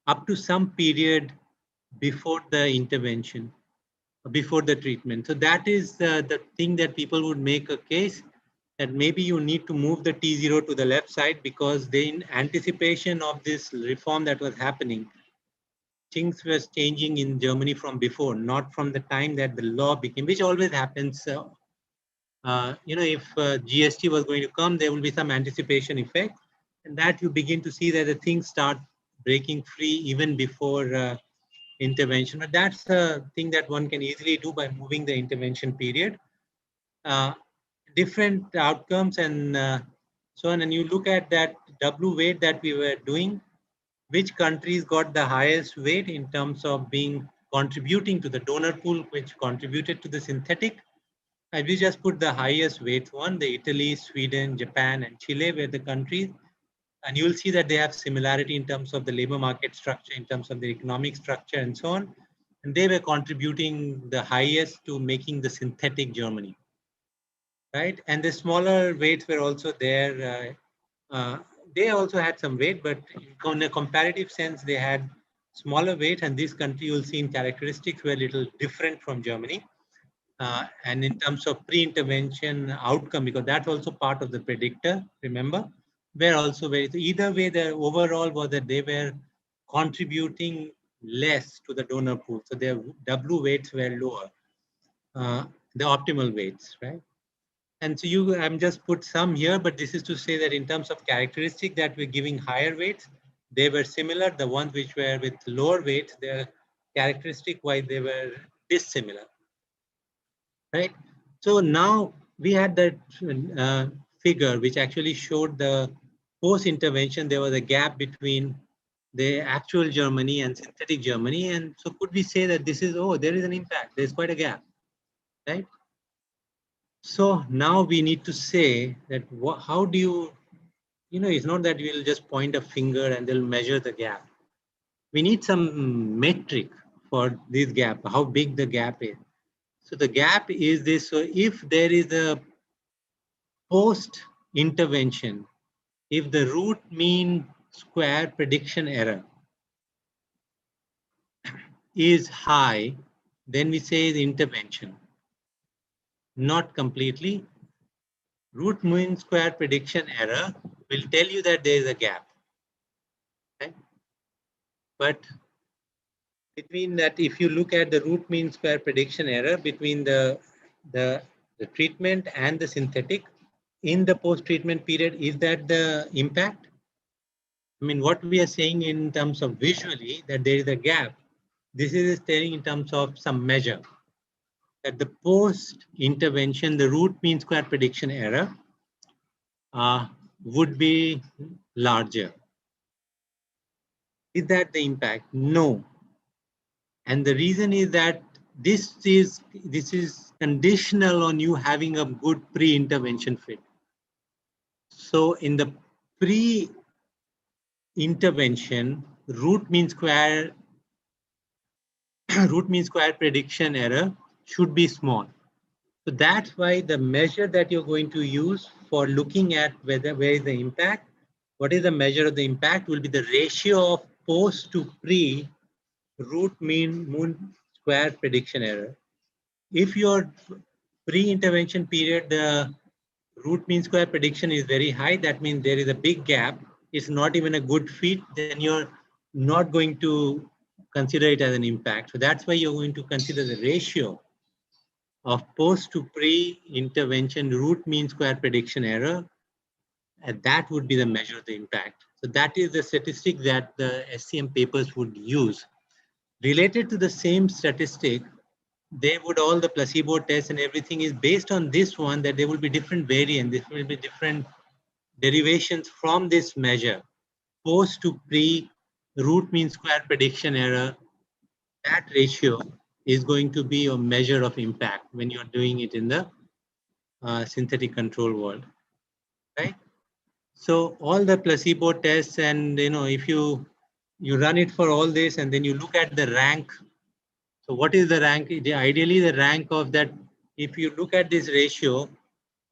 up to some period before the intervention, before the treatment. So that is the thing that people would make a case that maybe you need to move the T0 to the left side, because they, in anticipation of this reform that was happening, things were changing in Germany from before, not from the time that the law became, which always happens. If GST was going to come, there will be some anticipation effect, and that you begin to see that the things start breaking free even before intervention. But that's a thing that one can easily do by moving the intervention period. Uh, Different outcomes, and So, and then you look at that W weight that we were doing, which countries got the highest weight in terms of being contributing to the donor pool, which contributed to the synthetic. And we just put the highest weight one, the Italy, Sweden, Japan, and Chile were the countries. And you'll see that they have similarity in terms of the labor market structure, in terms of the economic structure, and so on. And they were contributing the highest to making the synthetic Germany, right? And the smaller weights were also there. They also had some weight, but in a comparative sense, they had smaller weight. And this country, you'll see in characteristics, were a little different from Germany. And in terms of pre-intervention outcome, because that's also part of the predictor, remember, were also very, either way, the overall was that they were contributing less to the donor pool. So their W weights were lower, uh, the optimal weights, right? And so I'm just put some here, but this is to say that in terms of characteristic that we're giving higher weights, they were similar. The ones which were with lower weights, their characteristic wise, they were dissimilar, right? So now we had that figure which actually showed the post-intervention, there was a gap between the actual Germany and synthetic Germany. And so could we say that this is, oh, there is an impact, there's quite a gap, right? So now we need to say that how do it's not that we'll just point a finger and they'll measure the gap. We need some metric for this gap, how big the gap is. So the gap is this. So if there is a post intervention, if the root mean square prediction error is high, then we say the intervention. Not completely. Root mean square prediction error will tell you that there is a gap. Okay? But between that, if you look at the root mean square prediction error between the treatment and the synthetic in the post-treatment period, is that the impact? I mean, what we are saying in terms of visually that there is a gap, this is telling in terms of some measure that the post-intervention, the root mean square prediction error would be larger. Is that the impact? No. And the reason is that this is conditional on you having a good pre-intervention fit. So in the pre-intervention, root mean square prediction error should be small. So that's why the measure that you're going to use for looking at where is the impact, what is the measure of the impact will be the ratio of post to pre root mean square prediction error. If your pre-intervention period, the root mean square prediction is very high, that means there is a big gap, it's not even a good fit, then you're not going to consider it as an impact. So that's why you're going to consider the ratio of post to pre-intervention root mean square prediction error, and that would be the measure of the impact. So that is the statistic that the SCM papers would use. Related to the same statistic, they would, all the placebo tests and everything is based on this one, that there will be different variants, there will be different derivations from this measure, post to pre root mean square prediction error. That ratio is going to be a measure of impact when you're doing it in the synthetic control world, right? So all the placebo tests, and if you run it for all this and then you look at the rank. So what is the rank? Ideally, the rank of that, if you look at this ratio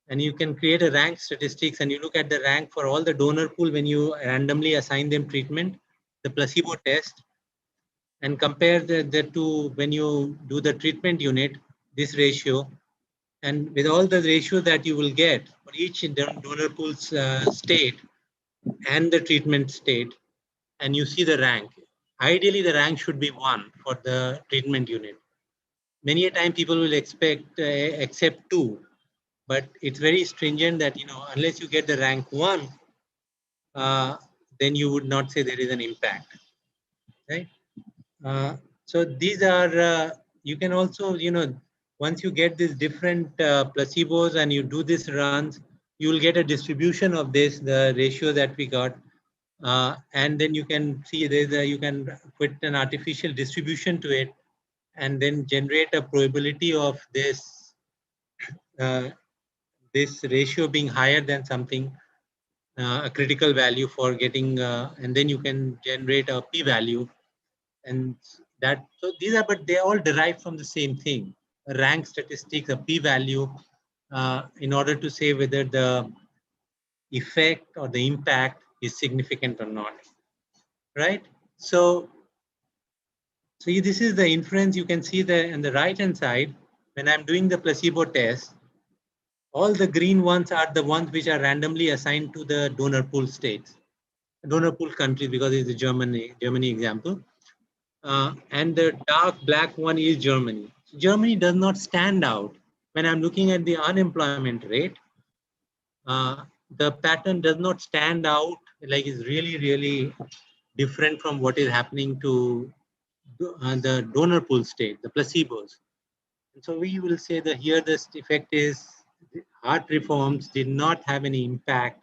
and you can create a rank statistics and you look at the rank for all the donor pool when you randomly assign them treatment, the placebo test, and compare the two when you do the treatment unit, this ratio, and with all the ratio that you will get for each donor pool's state and the treatment state, and you see the rank. Ideally, the rank should be 1 for the treatment unit. Many a time people will accept 2, but it's very stringent that unless you get the rank 1, then you would not say there is an impact, right? So these are you can also once you get these different placebos and you do these runs, you will get a distribution of this, the ratio that we got. And then you can see you can put an artificial distribution to it and then generate a probability of uh, this ratio being higher than something, a critical value for getting, and then you can generate a p-value. And that, so these are, but they all derive from the same thing, a rank statistics, a p-value, in order to say whether the effect or the impact is significant or not, right? So, this is the inference. You can see the on the right hand side, when I'm doing the placebo test, all the green ones are the ones which are randomly assigned to the donor pool states, donor pool countries, because it's the Germany example. And the dark black one is Germany. Germany does not stand out. When I'm looking at the unemployment rate, the pattern does not stand out, like it's really, really different from what is happening to the donor pool state, the placebos. And so we will say that here this effect is heart reforms did not have any impact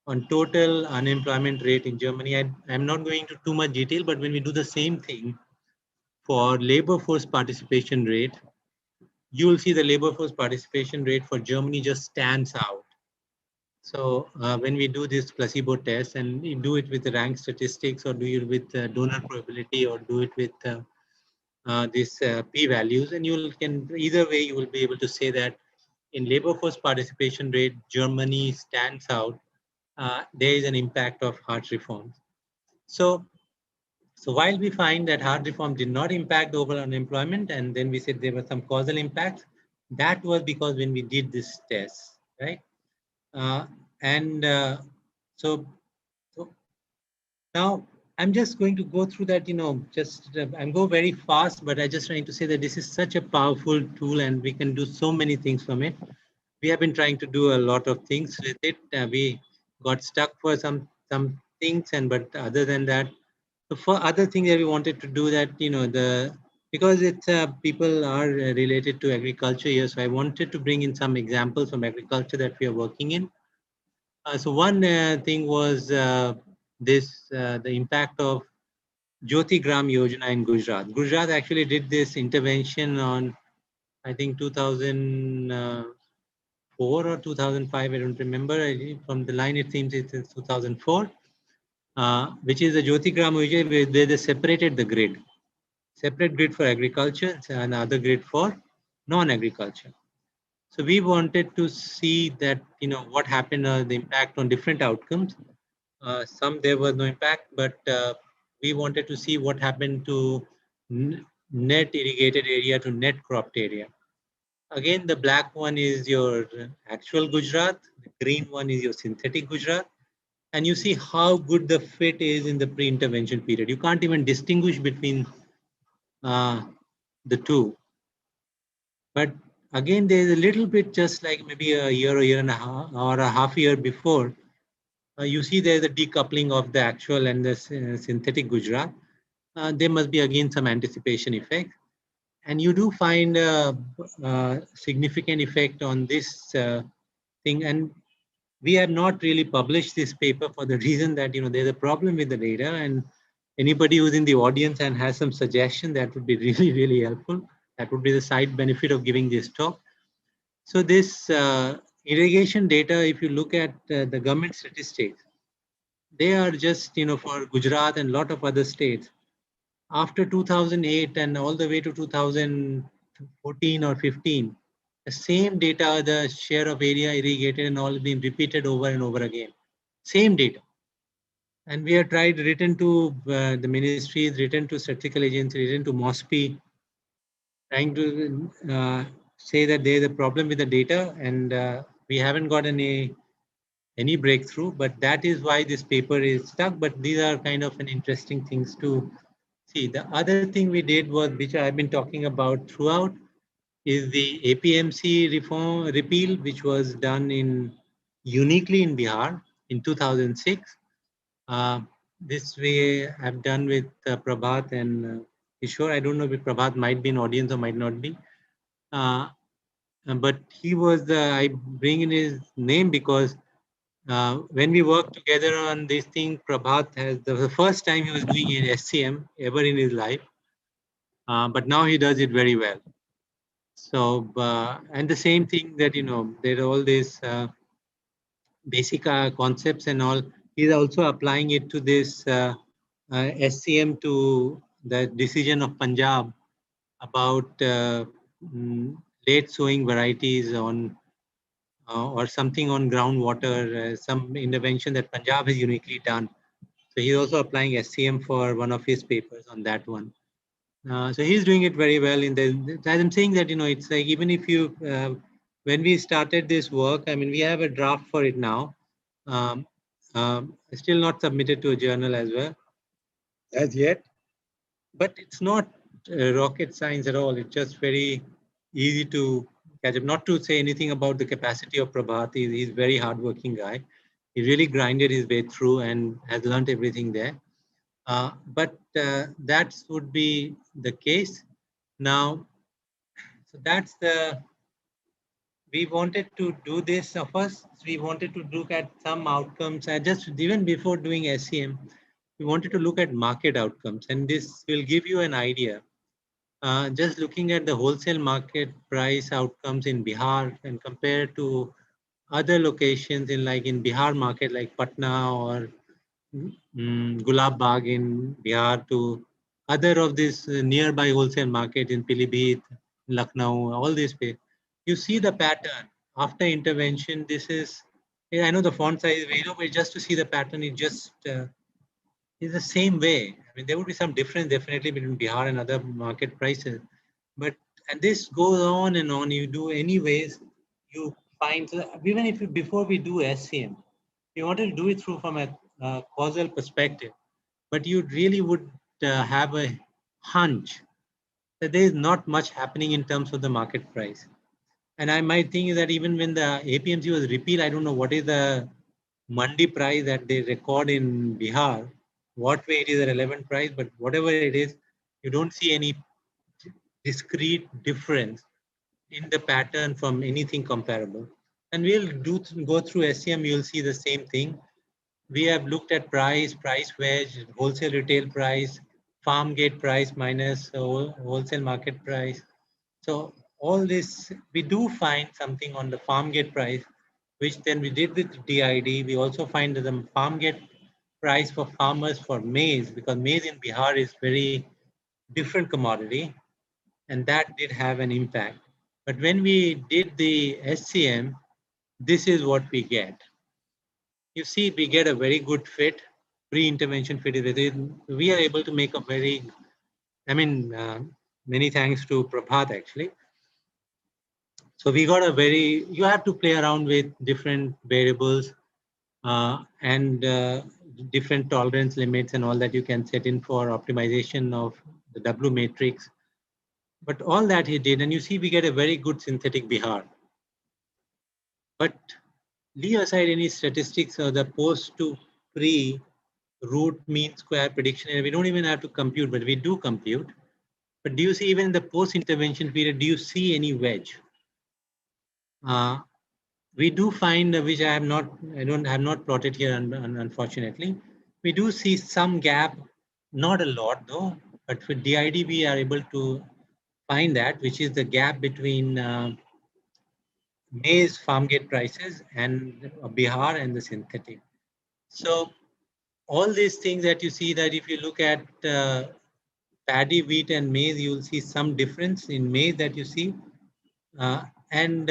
on total unemployment rate in Germany. I'm not going into too much detail, but when we do the same thing for labor force participation rate, you will see the labor force participation rate for Germany just stands out. So when we do this placebo test, and you do it with the rank statistics, or do it with donor probability, or do it with these p-values, and you can, either way you will be able to say that in labor force participation rate, Germany stands out. There is an impact of heart reforms. So while we find that heart reform did not impact overall unemployment, and then we said there were some causal impacts, that was because when we did this test, right? Uh, and so, so now I'm just going to go through that, just I'm go very fast, but I just trying to say that this is such a powerful tool and we can do so many things from it. We have been trying to do a lot of things with it. We got stuck for some things, and but other than that, so for other things that we wanted to do that, because it's people are related to agriculture here, so I wanted to bring in some examples from agriculture that we are working in. So one thing was the impact of Jyoti Gram Yojana in Gujarat. Gujarat actually did this intervention on, I think, 2004 or 2005. I don't remember. From the line, it seems it's 2004, which is the Jyoti Gram Yojana, where they separated the grid. Separate grid for agriculture and other grid for non-agriculture. So we wanted to see that, what happened, the impact on different outcomes. Some there was no impact, but we wanted to see what happened to net irrigated area to net cropped area. Again, the black one is your actual Gujarat, the green one is your synthetic Gujarat, and you see how good the fit is in the pre-intervention period. You can't even distinguish between the two. But again, there's a little bit, just like maybe a year and a half, or a half year before, you see there's a decoupling of the actual and the synthetic Gujarat. There must be again some anticipation effect. And you do find a significant effect on this thing. And we have not really published this paper for the reason that, there's a problem with the data, and anybody who's in the audience and has some suggestion, that would be really, really helpful. That would be the side benefit of giving this talk. So this irrigation data, if you look at the government statistics, they are just, for Gujarat and a lot of other states. After 2008 and all the way to 2014 or 15, the same data, the share of area irrigated and all being repeated over and over again. Same data. And we have tried, written to the ministries, written to statistical agency, written to MOSPI, trying to say that there is a problem with the data, and we haven't got any breakthrough, but that is why this paper is stuck. But these are kind of an interesting things to see. The other thing we did was, which I've been talking about throughout, is the APMC reform repeal, which was done uniquely in Bihar in 2006. This we have done with Prabhat and Kishore. I don't know if Prabhat might be in audience or might not be. but he was I bring in his name because when we worked together on this thing, Prabhat has the first time he was doing an SCM ever in his life, but now he does it very well. So, and the same thing that, there are all these basic concepts and all. He's also applying it to this SCM to the decision of Punjab about mm, late sowing varieties on or something on groundwater, some intervention that Punjab has uniquely done. So he's also applying SCM for one of his papers on that one. So he's doing it very well. As I'm saying that, it's like even if you, when we started this work, I mean, we have a draft for it now. Um, Still not submitted to a journal as well as yet, but it's not rocket science at all. It's just very easy to catch up. Not to say anything about the capacity of Prabhat. He's a very hardworking guy. He really grinded his way through and has learned everything there. But that would be the case. Now, so that's we wanted to do this. First, we wanted to look at some outcomes. Just even before doing SEM, we wanted to look at market outcomes. And this will give you an idea. Just looking at the wholesale market price outcomes in Bihar and compared to other locations in Bihar market like Patna or Gulab Bagh in Bihar to other of this nearby wholesale market in Pilibhit, Lucknow, all these places. You see the pattern after intervention. This is, yeah, I know the font size is very low, but just to see the pattern, it just is the same way. I mean, there would be some difference definitely between Bihar and other market prices, but and this goes on and on. You do anyways, you find even if you, before we do SCM, you want to do it through from a causal perspective, but you really would have a hunch that there is not much happening in terms of the market price. And I might think that even when the APMC was repealed, I don't know what is the Mandi price that they record in Bihar, what way it is a relevant price, but whatever it is, you don't see any discrete difference in the pattern from anything comparable. And we'll go through SCM, you'll see the same thing. We have looked at price wedge, wholesale retail price, farm gate price minus wholesale market price. So all this, we do find something on the farm gate price, which then we did with DID. We also find that the farm gate price for farmers for maize, because maize in Bihar is very different commodity, and that did have an impact. But when we did the SCM, this is what we get. You see, we get a very good fit, pre-intervention fit. We are able to make a very, I mean, many thanks to Prabhat actually. So we got a very, you have to play around with different variables and different tolerance limits and all that you can set in for optimization of the W matrix. But all that he did, and you see we get a very good synthetic Bihar. But leave aside any statistics or the post to pre root mean square prediction, and we don't even have to compute, but we do compute. But do you see even in the post intervention period, do you see any wedge? We do find, which I have not plotted here, unfortunately. We do see some gap, not a lot though, but for DID we are able to find that, which is the gap between maize farm gate prices and Bihar and the synthetic. So all these things that you see, that if you look at paddy, wheat and maize, you will see some difference in maize that you see. And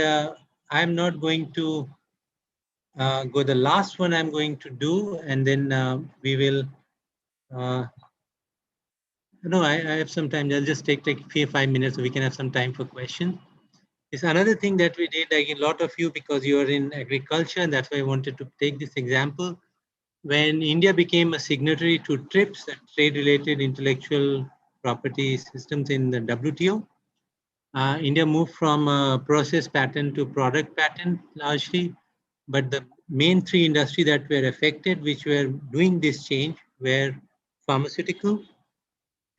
I'm not going to go the last one I'm going to do, and then we will, no, I have some time. I'll just take 5 minutes so we can have some time for questions. It's another thing that we did, like a lot of you, because you are in agriculture, and that's why I wanted to take this example. When India became a signatory to TRIPS, the trade-related intellectual property systems in the WTO, India moved from a process patent to product patent largely, but the main three industries that were affected, which were doing this change, were pharmaceutical,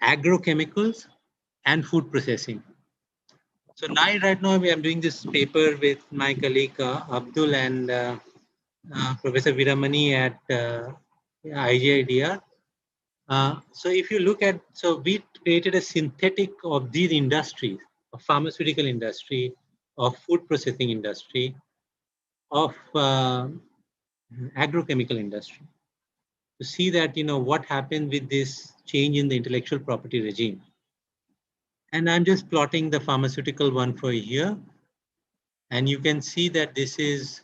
agrochemicals, and food processing. So now, right now, I'm doing this paper with my colleague Abdul and Professor Viramani at IJIDR. So if you look at, so we created a synthetic of these industries, of pharmaceutical industry, of food processing industry, of agrochemical industry, to see that, what happened with this change in the intellectual property regime. And I'm just plotting the pharmaceutical one for here. And you can see that this is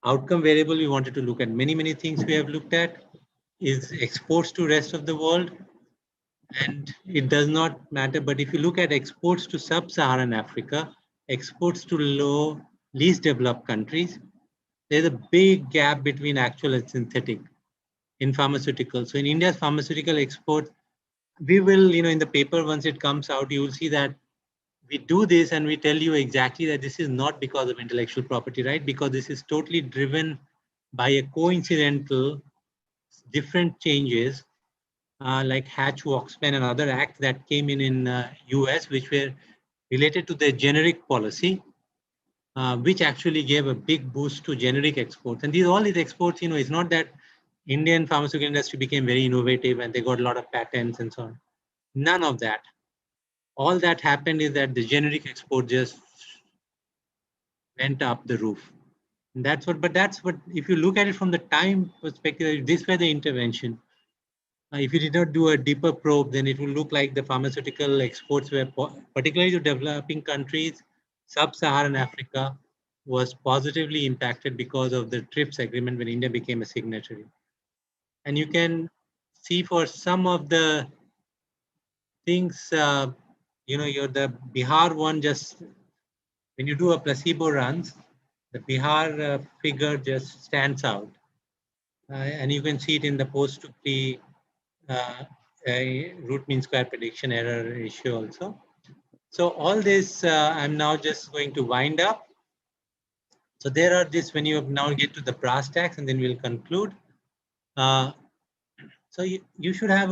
outcome variable. We wanted to look at many things we have looked at, is exports to rest of the world. And it does not matter, but if you look at exports to sub-Saharan Africa, exports to least developed countries, there's a big gap between actual and synthetic in pharmaceuticals. So in India's pharmaceutical export, we will, in the paper, once it comes out, you will see that we do this and we tell you exactly that this is not because of intellectual property, right? Because this is totally driven by a coincidental different changes like Hatch-Waxman and other acts that came in US, which were related to the generic policy, which actually gave a big boost to generic exports. And all these exports, it's not that Indian pharmaceutical industry became very innovative and they got a lot of patents and so on. None of that. All that happened is that the generic export just went up the roof. And that's what, if you look at it from the time perspective, this was the intervention. If you did not do a deeper probe, then it will look like the pharmaceutical exports were, particularly to developing countries, sub-Saharan Africa, was positively impacted because of the TRIPS agreement when India became a signatory. And you can see for some of the things, you're the Bihar one, just when you do a placebo runs, the Bihar figure just stands out. And you can see it in the post to pre root mean square prediction error ratio also. So all this, I'm now just going to wind up. So there are this, when you now get to the brass tacks, and then we'll conclude. So you should have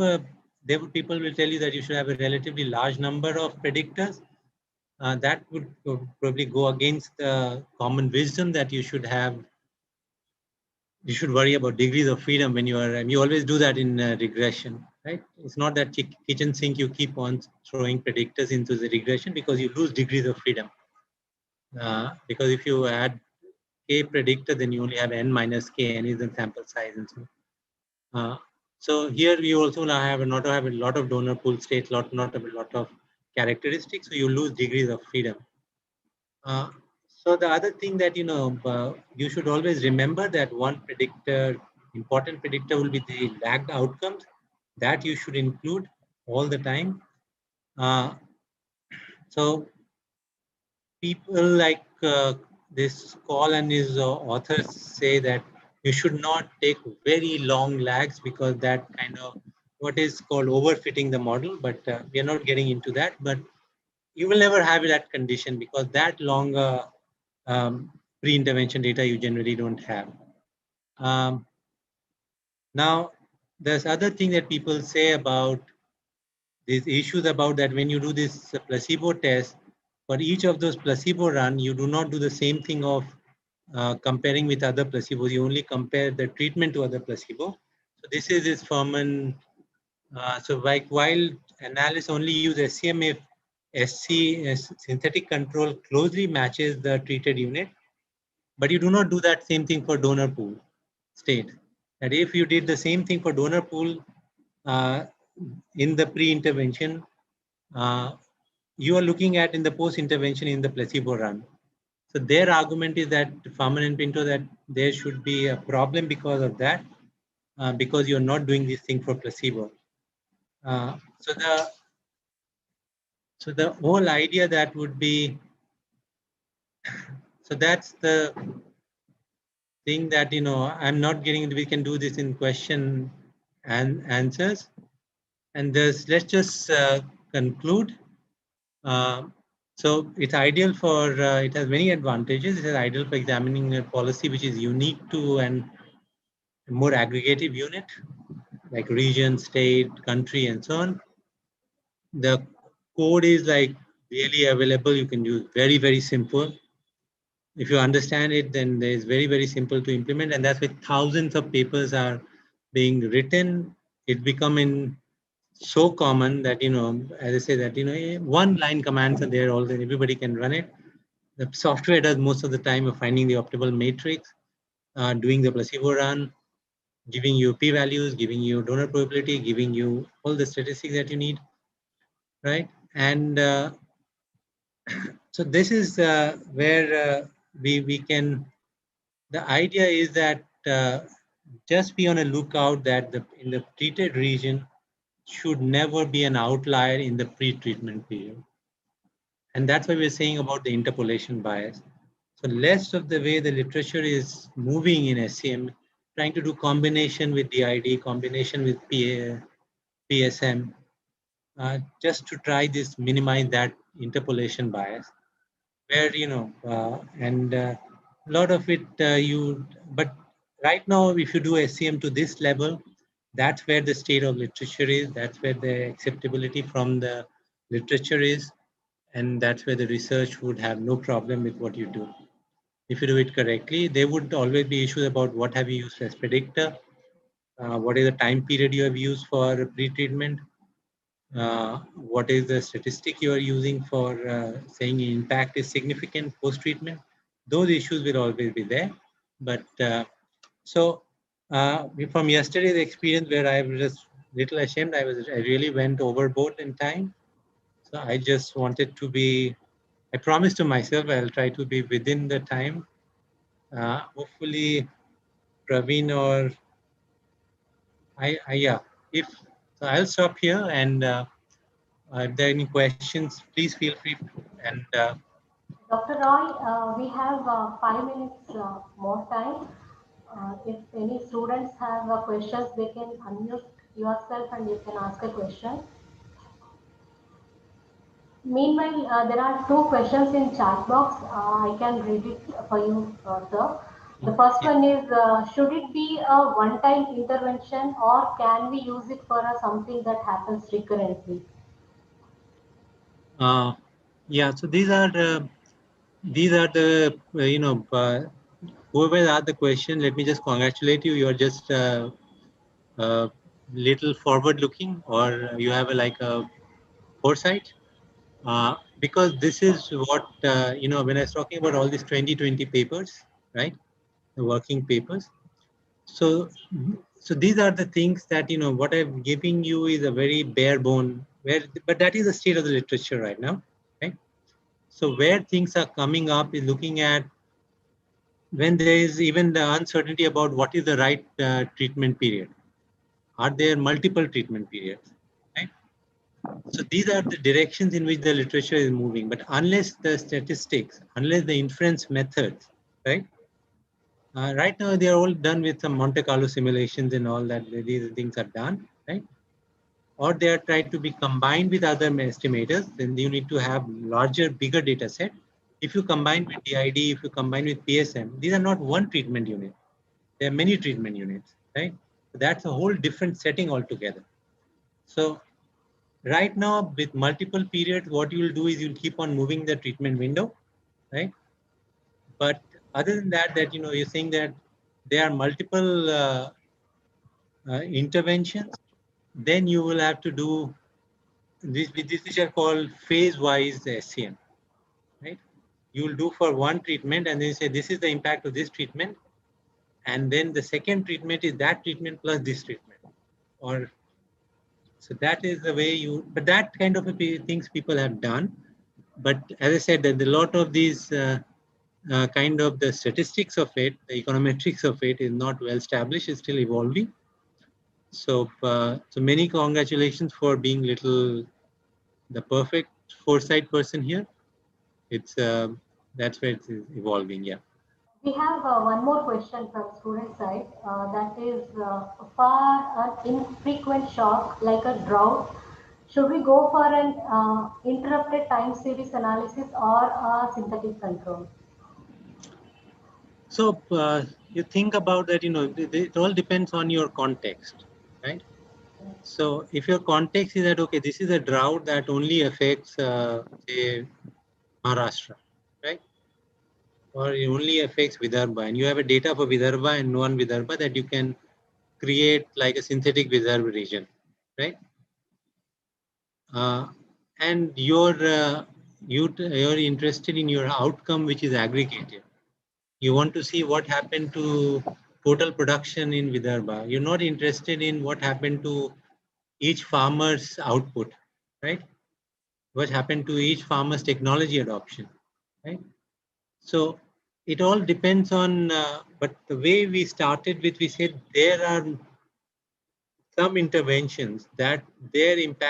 people will tell you that you should have a relatively large number of predictors. That would probably go against the common wisdom that you should worry about degrees of freedom when you always do that in regression, right? It's not that kitchen sink you keep on throwing predictors into the regression because you lose degrees of freedom. Because if you add k predictor, then you only have n minus k, n is the sample size and so on. So here we also now have a lot of donor pool states, not a lot of characteristics, so you lose degrees of freedom. So the other thing that you should always remember that one important predictor will be the lagged outcomes that you should include all the time. So people like this Call and his authors say that you should not take very long lags because that kind of what is called overfitting the model, but we are not getting into that. But you will never have that condition because that longer pre-intervention data you generally don't have. Now, there's other thing that people say about these issues about that when you do this placebo test, for each of those placebo run, you do not do the same thing of comparing with other placebos. You only compare the treatment to other placebo. So this is this Furman. So like while analysts only use SCM if synthetic control closely matches the treated unit, but you do not do that same thing for donor pool state. That if you did the same thing for donor pool in the pre-intervention, you are looking at in the post-intervention in the placebo run. So their argument is that Farman and Pinto that there should be a problem because of that, because you're not doing this thing for placebo. So the whole idea that would be, so that's the thing that I'm not getting. We can do this in question and answers, and let's just conclude. So it's ideal for, it has many advantages. It is ideal for examining a policy which is unique to and more aggregative unit, like region, state, country, and so on. The code is like really available. You can use very, very simple. If you understand it, then it's very, very simple to implement. And that's why thousands of papers are being written. It's becoming so common that, as I say that, one line commands are there, all that everybody can run it. The software does most of the time of finding the optimal matrix, doing the placebo run, giving you p-values, giving you donor probability, giving you all the statistics that you need, right? And so this is where we can. The idea is that just be on a lookout that in the treated region should never be an outlier in the pre-treatment period. And that's why we're saying about the interpolation bias. So less of the way the literature is moving in SCM, trying to do combination with DID, combination with PSM, just to try this, minimize that interpolation bias. Where, and a lot of it but right now, if you do SCM to this level, that's where the state of literature is, that's where the acceptability from the literature is, and that's where the research would have no problem with what you do. If you do it correctly, there would always be issues about what have you used as predictor, what is the time period you have used for pre-treatment, what is the statistic you are using for saying impact is significant post-treatment. Those issues will always be there. But so from yesterday's experience, where I was just little ashamed, I really went overboard in time. So I just wanted to be, I promised to myself I'll try to be within the time. Hopefully Praveen or yeah, if so I'll stop here, and if there are any questions, please feel free. And Dr. Roy, we have 5 minutes more time. If any students have questions, they can unmute yourself and you can ask a question. Meanwhile, there are two questions in chat box. I can read it for you, sir. The first yeah. one is, should it be a one-time intervention or can we use it for something that happens recurrently? Uh, yeah, so these are the whoever asked the question, let me just congratulate you. You're just little forward looking, or you have like a foresight, because this is what when I was talking about all these 2020 papers, right, the working papers. So these are the things that, what I'm giving you is a very bare bone, but that is the state of the literature right now, right? So where things are coming up is looking at when there is even the uncertainty about what is the right treatment period. Are there multiple treatment periods, right? So these are the directions in which the literature is moving. But unless the statistics, unless the inference methods, right? Right now they are all done with some Monte Carlo simulations and all that. These things are done, right? Or they are tried to be combined with other estimators. Then you need to have larger, bigger data set. If you combine with DID, if you combine with PSM, these are not one treatment unit. There are many treatment units, right? That's a whole different setting altogether. So right now, with multiple periods, what you will do is you'll keep on moving the treatment window, right? But other than that, you're saying that there are multiple interventions, then you will have to do this, which are called phase-wise SCM, right? You will do for one treatment, and then you say this is the impact of this treatment, and then the second treatment is that treatment plus this treatment, or so that is the way you. But that kind of things people have done. But as I said, that a lot of these kind of the statistics of it, the econometrics of it is not well established. It's still evolving. So, so many congratulations for being little the perfect foresight person here. It's that's where it's evolving. Yeah. We have one more question from student side. That is, for an infrequent shock like a drought, should we go for an interrupted time series analysis or a synthetic control? So you think about that. It all depends on your context, right? So if your context is that, okay, this is a drought that only affects, say, Maharashtra, right? Or it only affects Vidarbha, and you have a data for Vidarbha and non-Vidarbha that you can create like a synthetic Vidarbha region, right? Uh, and you're interested in your outcome, which is aggregated. You want to see what happened to total production in Vidarbha. You're not interested in what happened to each farmer's output, right? What happened to each farmer's technology adoption, right? So it all depends on, but the way we started with, we said there are some interventions that their impact